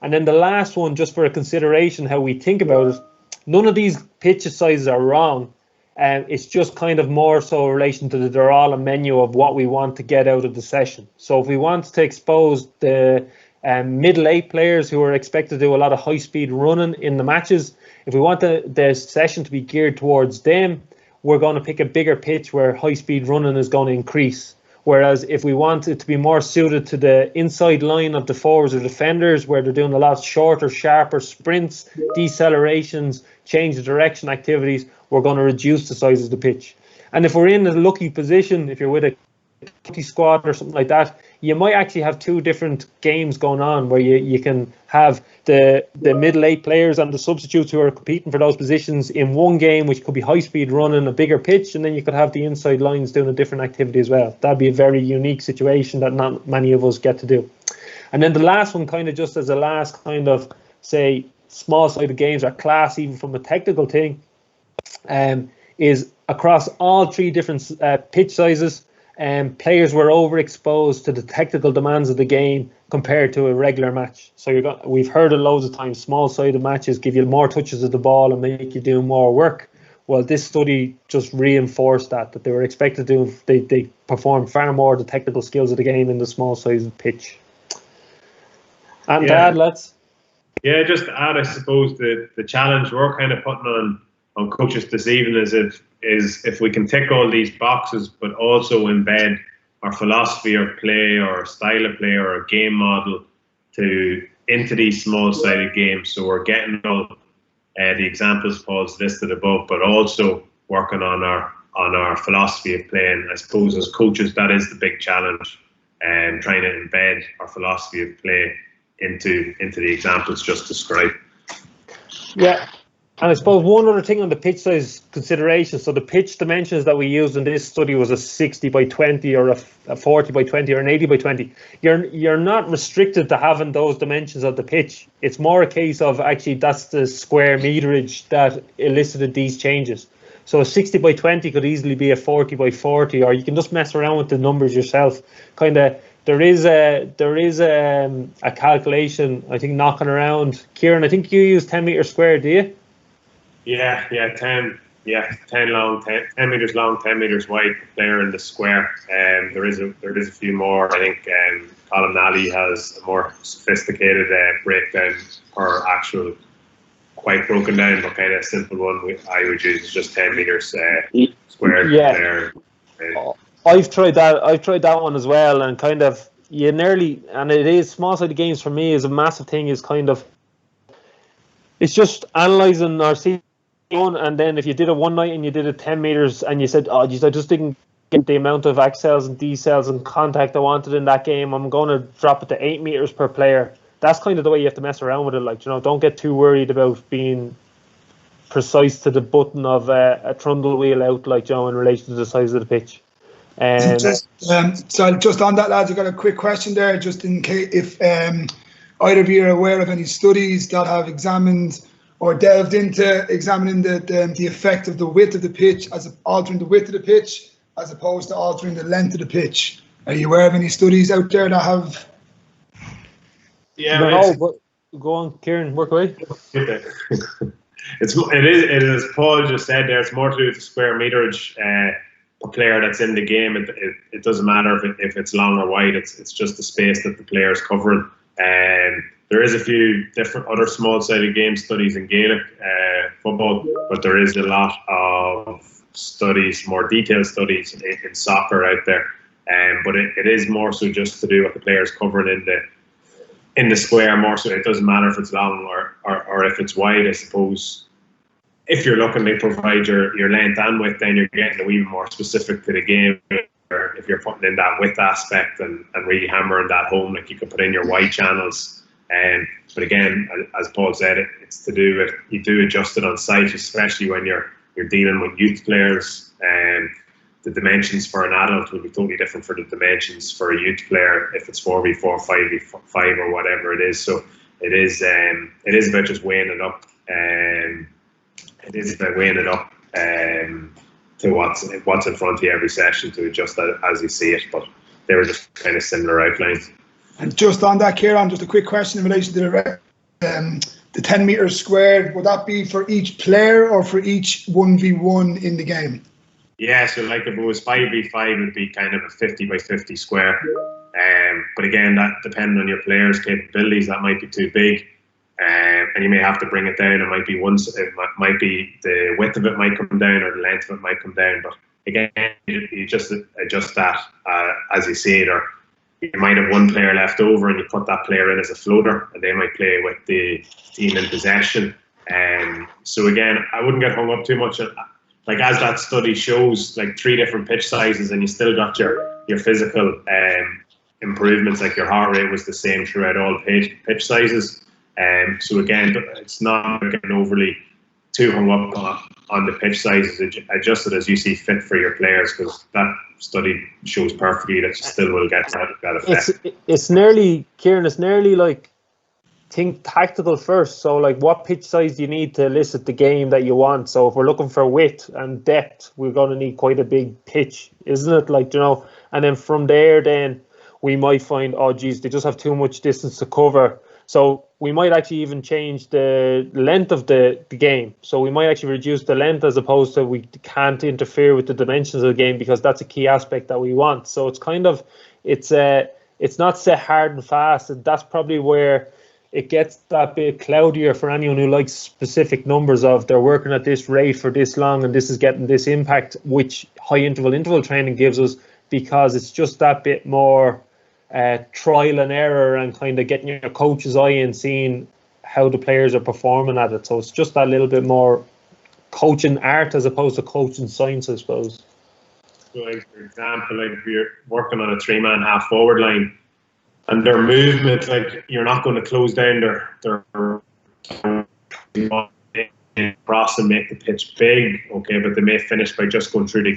And then the last one, just for a consideration, how we think about it, none of these pitch sizes are wrong. It's just kind of more so in relation to they're all a menu of what we want to get out of the session. So if we want to expose the middle 8 players who are expected to do a lot of high speed running in the matches, if we want the session to be geared towards them, we're going to pick a bigger pitch where high speed running is going to increase. Whereas if we want it to be more suited to the inside line of the forwards or defenders, where they're doing a lot shorter, sharper sprints, decelerations, change of direction activities, we're going to reduce the size of the pitch. And if we're in a lucky position, if you're with a lucky squad or something like that, you might actually have 2 different games going on, where you can have the middle 8 players and the substitutes who are competing for those positions in one game, which could be high speed running, a bigger pitch, and then you could have the inside lines doing a different activity as well. That'd be a very unique situation that not many of us get to do. And then the last one, kind of just as a last kind of, say, small sided games are class, even from a technical thing, is across all 3 different pitch sizes, players were overexposed to the technical demands of the game compared to a regular match. So we've heard it loads of times, small-sided matches give you more touches of the ball and make you do more work. Well, this study just reinforced that they were expected to they performed far more of the technical skills of the game in the small-sized pitch. And yeah. Dad, let's... Yeah, just to add, I suppose the challenge we're kind of putting on coaches this evening is if we can tick all these boxes, but also embed our philosophy or play or style of play or a game model into these small-sided games. So we're getting all the examples Paul's listed above, but also working on our philosophy of playing. I suppose as coaches, that is the big challenge, and trying to embed our philosophy of play into the examples just described. Yeah. And I suppose one other thing on the pitch size consideration, so the pitch dimensions that we used in this study was a 60 by 20 or a 40 by 20 or an 80 by 20. You're not restricted to having those dimensions of the pitch. It's more a case of actually that's the square meterage that elicited these changes. So a 60 by 20 could easily be a 40 by 40, or you can just mess around with the numbers yourself. Kind of, there is a calculation, I think, knocking around. Kieran, I think you use 10 meters squared, do you? Yeah, 10 long, 10 meters long, 10 meters wide player in the square. There is a few more. I think Colin Nally has a more sophisticated breakdown per actual, quite broken down, but kind of simple one I would use is just 10 meters squared player. I've tried that one as well, and kind of and it is small sided games for me is a massive thing. Is kind of it's just analysing our season, and then if you did it one night and you did it 10 meters and you said, oh geez, I just didn't get the amount of X cells and D cells and contact I wanted in that game, I'm going to drop it to 8 meters per player. That's kind of the way you have to mess around with it. Like, don't get too worried about being precise to the button of a trundle wheel out, like, in relation to the size of the pitch. So just on that, lads, I got a quick question there, just in case if either of you are aware of any studies that have examined or delved into examining the effect of the width of the pitch as altering the width of the pitch as opposed to altering the length of the pitch. Are you aware of any studies out there that have? Yeah, no, but go on, Kieran, work away. It is, Paul just said there, it's more to do with the square meterage per player that's in the game. It doesn't matter if it's long or wide, it's just the space that the player is covering. There is a few different other small-sided game studies in Gaelic football, but there is a lot of studies, more detailed studies in soccer out there. But it is more so just to do what the player is covering in the square, more so. It doesn't matter if it's long or if it's wide, I suppose. If you're looking to provide your length and width, then you're getting a wee more specific to the game. Or if you're putting in that width aspect and really hammering that home, like you could put in your wide channels. But again, as Paul said, it's to do with, you do adjust it on site, especially when you're dealing with youth players. The dimensions for an adult will be totally different for the dimensions for a youth player if it's 4v4, 5v5 or whatever it is. So it is about just weighing it up. It is about weighing it up to what's in front of you every session to adjust that as you see it. But they were just kind of similar outlines. And just on that, Kieran, just a quick question in relation to the 10 meters squared. Would that be for each player or for each 1v1 in the game? Yeah, so like if it was 5v5, it would be kind of a 50 by 50 square. But again, that depending on your players' capabilities, that might be too big. And you may have to bring it down. It might be might be the width of it might come down or the length of it might come down. But again, you just adjust that as you see it. Or you might have one player left over and you put that player in as a floater and they might play with the team in possession. So again, I wouldn't get hung up too much. Like as that study shows, like 3 different pitch sizes and you still got your physical improvements, like your heart rate was the same throughout all pitch sizes. So again, it's not getting overly too hung up on the pitch sizes. Adjust it as you see fit for your players, because that study shows perfectly that you still will get that effect. It's nearly, Kieran, it's nearly like think tactical first. So like what pitch size do you need to elicit the game that you want? So if we're looking for width and depth, we're going to need quite a big pitch, isn't it? Like, and then from there, then we might find, oh geez, they just have too much distance to cover. So we might actually even change the length of the game. So we might actually reduce the length as opposed to we can't interfere with the dimensions of the game because that's a key aspect that we want. So it's kind of, it's not set hard and fast. And that's probably where it gets that bit cloudier for anyone who likes specific numbers of they're working at this rate for this long and this is getting this impact, which high interval training gives us, because it's just that bit more trial and error and kind of getting your coach's eye and seeing how the players are performing at it. So it's just that little bit more coaching art as opposed to coaching science, I suppose. So, like, for example, like if you're working on a 3-man half forward line and their movement, like you're not going to close down their cross and make the pitch big, okay, but they may finish by just going through the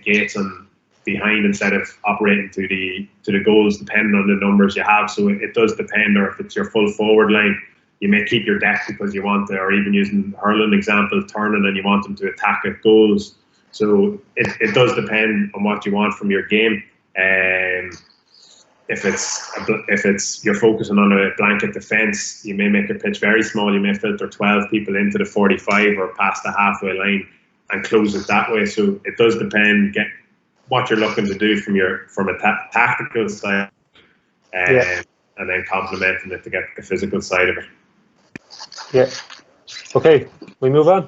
gates and behind instead of operating to the goals, depending on the numbers you have. So it does depend, or if it's your full forward line, you may keep your depth because you want to, or even using hurling example, turning and you want them to attack at goals. So it does depend on what you want from your game. If it's you're focusing on a blanket defence, you may make your pitch very small. You may filter 12 people into the 45 or past the halfway line and close it that way. So it does depend what you're looking to do from a tactical side, and then complementing it to get the physical side of it. Yeah. Okay, we move on.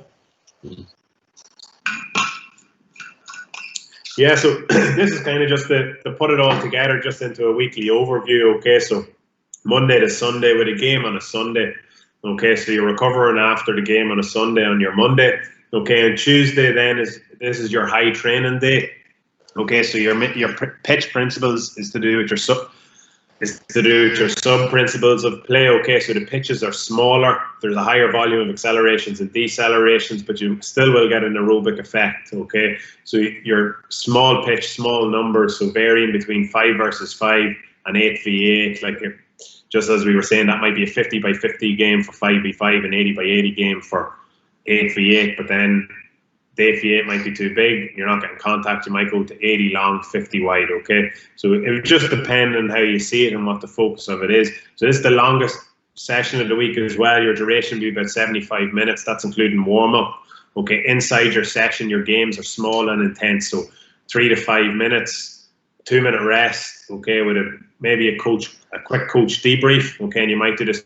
Yeah, so this is kind of just to put it all together, just into a weekly overview. Okay, so Monday to Sunday with a game on a Sunday. Okay, so you're recovering after the game on a Sunday on your Monday. Okay, and Tuesday then this is your high training day. Okay, so your pitch principles is to do with your sub principles of play. Okay, so the pitches are smaller. There's a higher volume of accelerations and decelerations, but you still will get an aerobic effect. Okay, so your small pitch, small numbers, so varying between 5 versus 5 and 8v8. Like just as we were saying, that might be a 50 by 50 game for 5v5 and 80 by 80 game for 8v8. But then the 8v8 might be too big, you're not getting contact, you might go to 80 long, 50 wide, okay? So it would just depend on how you see it and what the focus of it is. So this is the longest session of the week as well. Your duration will be about 75 minutes, that's including warm-up. Okay, inside your session, your games are small and intense, so 3 to 5 minutes, 2-minute rest, okay, with maybe a quick coach debrief, okay, and you might do this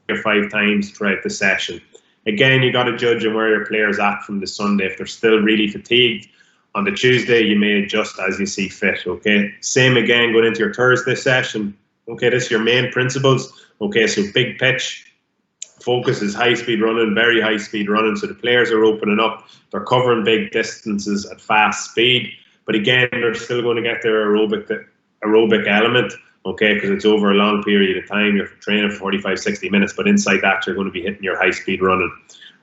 5 times throughout the session. Again, you got to judge on where your players at from the Sunday. If they're still really fatigued on the Tuesday, you may adjust as you see fit. Okay. Same again going into your Thursday session. Okay, this is your main principles. Okay, so big pitch focus is high speed running, very high speed running. So the players are opening up. They're covering big distances at fast speed. But again, they're still going to get their aerobic element. Okay, because it's over a long period of time. You're training for 45, 60 minutes, but inside that, you're going to be hitting your high-speed running.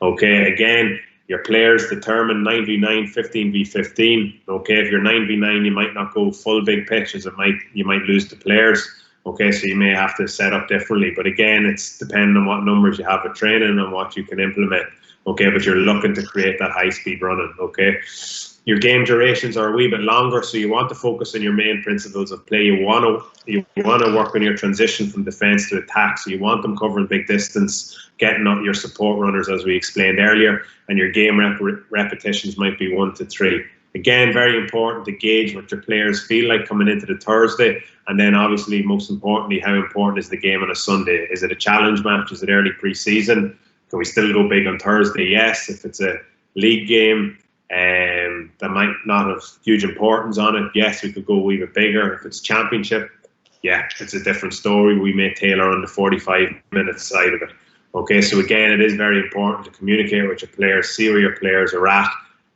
Okay, again, your players determine 9v9, 15v15. Okay, if you're 9v9, you might not go full big pitches. You might lose the players. Okay, so you may have to set up differently. But again, it's depending on what numbers you have at training and what you can implement. Okay, but you're looking to create that high-speed running. Okay. Your game durations are a wee bit longer, so you want to focus on your main principles of play. You want to work on your transition from defence to attack, so you want them covering big distance, getting up your support runners, as we explained earlier, and your game repetitions might be 1 to 3. Again, very important to gauge what your players feel like coming into the Thursday, and then obviously, most importantly, how important is the game on a Sunday? Is it a challenge match? Is it early pre-season? Can we still go big on Thursday? Yes. If it's a league game, that might not have huge importance on it, yes, we could go a wee bit bigger. If it's championship, yeah, it's a different story. We may tailor on the 45-minute side of it. Okay, so again, it is very important to communicate with your players, see where your players are at,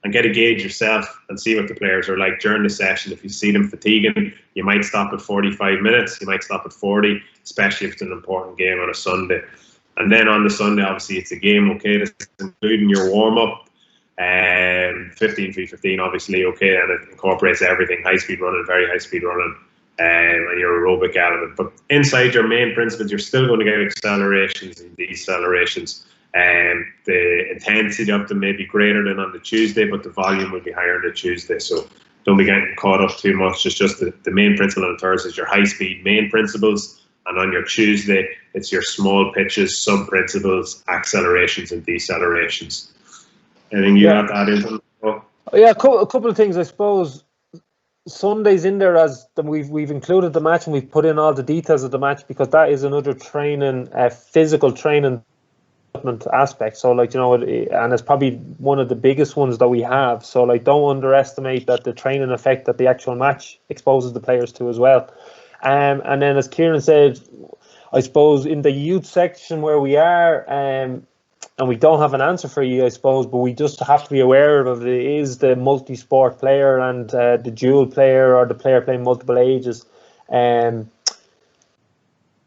and get a gauge yourself and see what the players are like during the session. If you see them fatiguing, you might stop at 45 minutes, you might stop at 40, especially if it's an important game on a Sunday. And then on the Sunday, obviously, it's a game, okay, that's including your warm-up. 15v15, obviously, okay, and it incorporates everything, high speed running, very high speed running, and your aerobic element. But inside your main principles, you're still going to get accelerations and decelerations. The intensity of them may be greater than on the Tuesday, but the volume will be higher on the Tuesday. So don't be getting caught up too much. It's just the main principle on Thursday is your high speed main principles, and on your Tuesday, it's your small pitches, sub principles, accelerations and decelerations. Anything you have to add into it? Yeah, a couple of things, I suppose. Sunday's in there as we've included the match and we've put in all the details of the match because that is another training, physical training aspect. So, like, you know, and it's probably one of the biggest ones that we have. So, like, don't underestimate that the training effect that the actual match exposes the players to as well. And then, as Kieran said, I suppose in the youth section where we are, and we don't have an answer for you, I suppose, but we just have to be aware of it is the multi-sport player and the dual player, or the player playing multiple ages.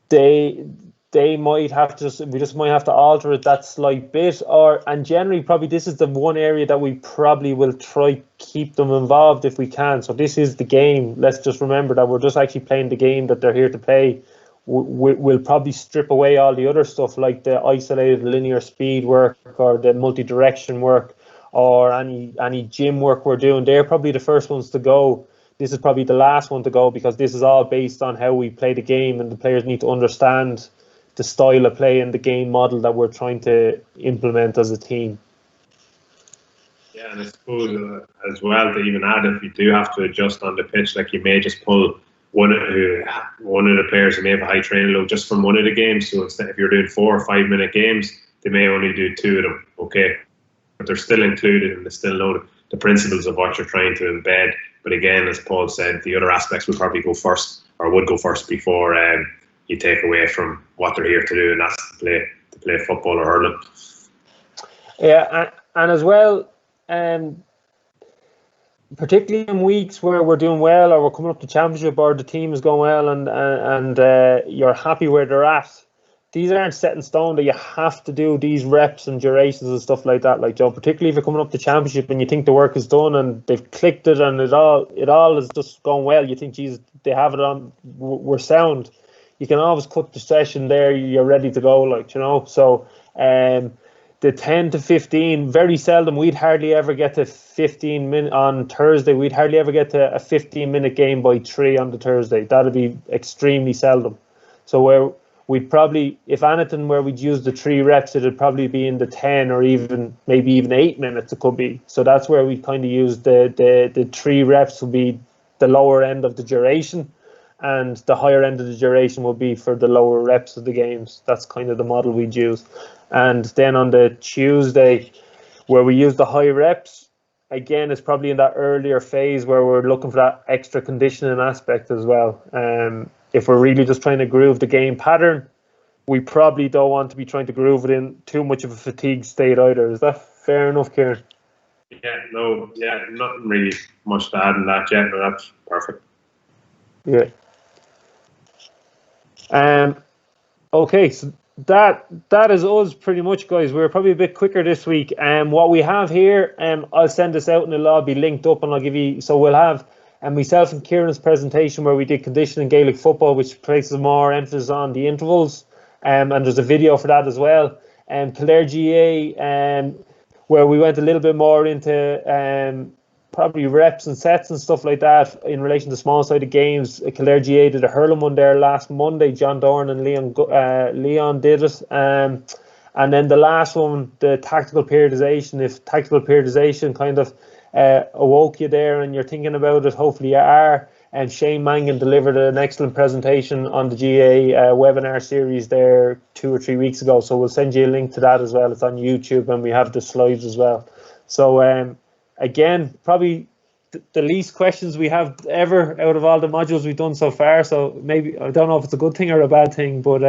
They might have to, we just might have to alter it that slight bit, and generally probably this is the one area that we probably will try keep them involved if we can. So this is the game. Let's just remember that we're just actually playing the game that they're here to play. We'll probably strip away all the other stuff like the isolated linear speed work or the multi-direction work or any gym work we're doing. They're probably the first ones to go. This is probably the last one to go, because this is all based on how we play the game, and the players need to understand the style of play and the game model that we're trying to implement as a team. Yeah, and I suppose as well, to even add, if you do have to adjust on the pitch, like you may just pull one of the players who may have a high training load just from one of the games. So instead, if you're doing 4 or 5 minute games, they may only do 2 of them. Okay, but they're still included, and they still know the principles of what you're trying to embed. But again, as Paul said, the other aspects would probably go first, or would go first, before you take away from what they're here to do, and that's to play football or hurling. Yeah, and as well, particularly in weeks where we're doing well, or we're coming up to championship, or the team is going well, and you're happy where they're at. These aren't set in stone that you have to do these reps and durations and stuff like that. Like, Joe, particularly if you're coming up to championship and you think the work is done and they've clicked it and it all is just going well. You think, geez, they have it on. We're sound. You can always cut the session there. You're ready to go. Like, you know. So, the 10 to 15, very seldom. We'd hardly ever get to 15 minutes on Thursday. We'd hardly ever get to a 15-minute game by 3 on the Thursday. That'd be extremely seldom. So where we'd probably, if anything, where we'd use the 3 reps, it'd probably be in the 10 or maybe even 8 minutes. It could be. So that's where we kind of use the 3 reps will be the lower end of the duration, and the higher end of the duration will be for the lower reps of the games. That's kind of the model we'd use. And then on the Tuesday, where we use the high reps, again, it's probably in that earlier phase where we're looking for that extra conditioning aspect as well. If we're really just trying to groove the game pattern, we probably don't want to be trying to groove it in too much of a fatigue state either. Is that fair enough, Kieran? Yeah, nothing really much to add in that yet, but that's perfect. Yeah. Okay, so that is us pretty much, guys. We're probably a bit quicker this week. What we have here, I'll send this out and it'll all be linked up, and I'll give you. So we'll have myself and Kieran's presentation where we did conditioning Gaelic football, which places more emphasis on the intervals, and there's a video for that as well. Kildare GAA, where we went a little bit more into probably reps and sets and stuff like that in relation to small-sided games. Kildare GAA did a hurling one there last Monday. John Dorn and Leon did it. And then the last one, the tactical periodization. If tactical periodization kind of awoke you there and you're thinking about it, hopefully you are. And Shane Mangan delivered an excellent presentation on the GAA webinar series there 2 or 3 weeks ago. So we'll send you a link to that as well. It's on YouTube, and we have the slides as well. So again, probably the least questions we have ever out of all the modules we've done so far. So maybe, I don't know if it's a good thing or a bad thing, but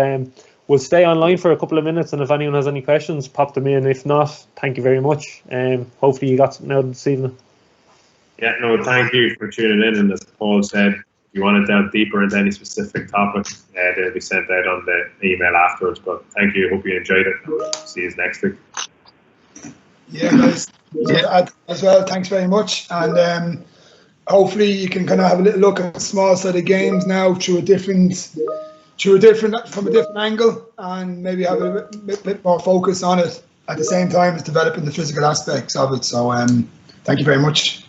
we'll stay online for a couple of minutes, and if anyone has any questions, pop them in. If not, thank you very much. Hopefully you got something out this evening. Yeah, no, thank you for tuning in. And as Paul said, if you want to delve deeper into any specific topic, they'll be sent out on the email afterwards. But thank you. Hope you enjoyed it. See you next week. Yeah, guys. As well, thanks very much. And hopefully you can kind of have a little look at small sided games now from a different angle, and maybe have a bit more focus on it at the same time as developing the physical aspects of it. So thank you very much.